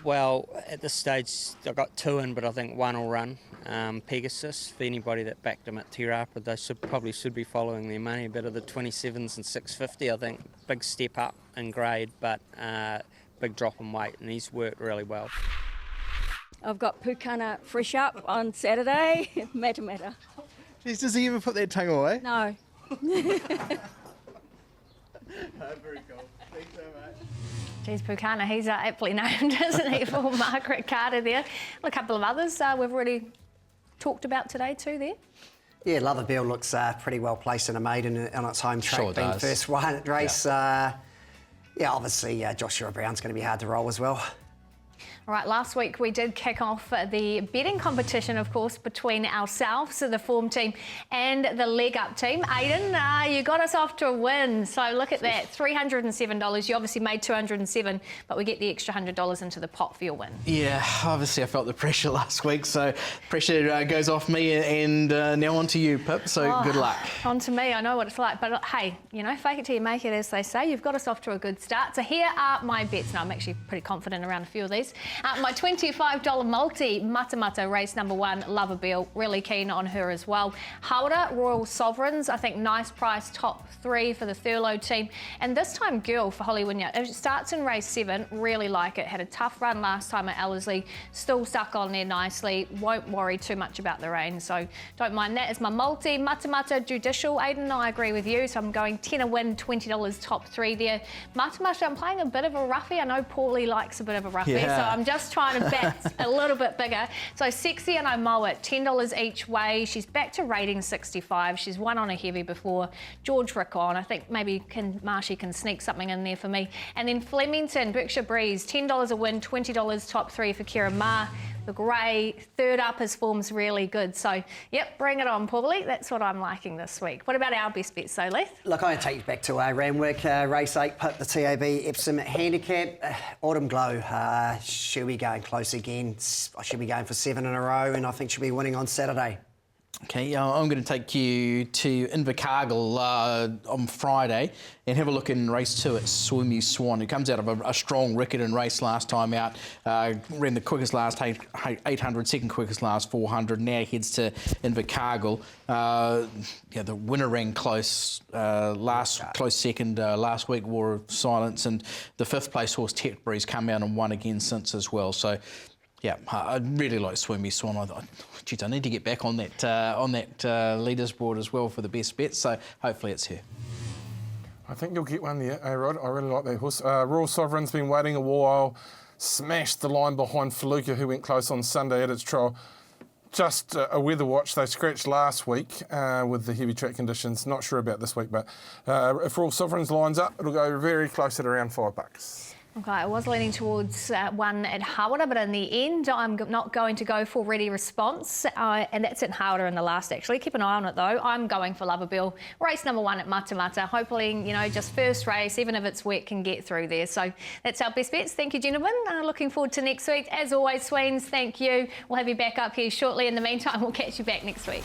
Well, at this stage, I've got 2 in, but I think 1 will run. Pegasus, for anybody that backed him at Te Rapa, they should be following their money. A bit of the 27s and 650, I think. Big step up in grade, but big drop in weight, and he's worked really well. I've got Pukana fresh up on Saturday, Matamata. Jeez, does he ever put that tongue away? No. Very cool. Thanks so much. Geez, Pukana, he's aptly named, isn't he, for Margaret Carter there. A couple of others we've already talked about today too there. Yeah, Lover Bell looks pretty well placed in a maiden on its home track, Sure being does. first one race. Yeah, obviously Joshua Brown's going to be hard to roll as well. All right, last week we did kick off the betting competition, of course, between ourselves, the form team, and the leg up team. Aiden, you got us off to a win. So look at that, $307. You obviously made $207, but we get the extra $100 into the pot for your win. Yeah, obviously I felt the pressure last week, so pressure goes off me, and now on to you, Pip, so good luck. On to me, I know what it's like, but hey, you know, fake it till you make it, as they say. You've got us off to a good start. So here are my bets. Now, I'm actually pretty confident around a few of these. My $25 multi, Matamata, race number 1, Love a Bill, really keen on her as well. Hawera, Royal Sovereigns, I think nice price, top 3 for the Thurlow team. And this time, Girl for Holly Wynyard. It starts in race 7, really like it. Had a tough run last time at Ellerslie, still stuck on there nicely. Won't worry too much about the rain, so don't mind that. It's my multi, Matamata Judicial. Aiden, I agree with you, so I'm going 10 a win, $20 top 3 there. Matamata, I'm playing a bit of a roughie. I know Paulie likes a bit of a roughie, so I'm just trying to bet a little bit bigger. So Sexy and I Mow It, $10 each way. She's back to rating 65. She's won on a heavy before. George Rickon, I think maybe Marshy can sneak something in there for me. And then Flemington, Berkshire Breeze, $10 a win, $20 top 3 for Kira Ma. The grey, third up, his form's really good. So, yep, bring it on, Paulie. That's what I'm liking this week. What about our best bets, though, Leth? Look, I'm going to take you back to Randwick, race 8, Pip, the TAB Epsom Handicap. Autumn Glow, she'll be going close again. She'll be going for 7 in a row, and I think she'll be winning on Saturday. Okay, I'm going to take you to Invercargill on Friday and have a look in race 2 at Swim You Swan, who comes out of a strong Riccarton race last time out. Ran the quickest last 800, second quickest last 400. Now heads to Invercargill. The winner ran close, close second last week, War of Silence, and the 5th place horse Tetbury's come out and won again since as well. So. Yeah, I really like Swim You Swan. I need to get back on that leaders board as well for the best bets. So hopefully it's her. I think you'll get one there, Rod. I really like that horse. Royal Sovereign's been waiting a while. Smashed the line behind Feluca, who went close on Sunday at its trial. Just a weather watch. They scratched last week with the heavy track conditions. Not sure about this week, but if Royal Sovereign's lines up, it'll go very close at around $5. Okay, I was leaning towards one at Hawera, but in the end, I'm not going to go for Ready Response, and that's at Hawera in the last, actually. Keep an eye on it, though. I'm going for Love a Bill. Race number 1 at Matamata. Hopefully, you know, just first race, even if it's wet, can get through there. So that's our best bets. Thank you, gentlemen. Looking forward to next week. As always, Sweens, thank you. We'll have you back up here shortly. In the meantime, we'll catch you back next week.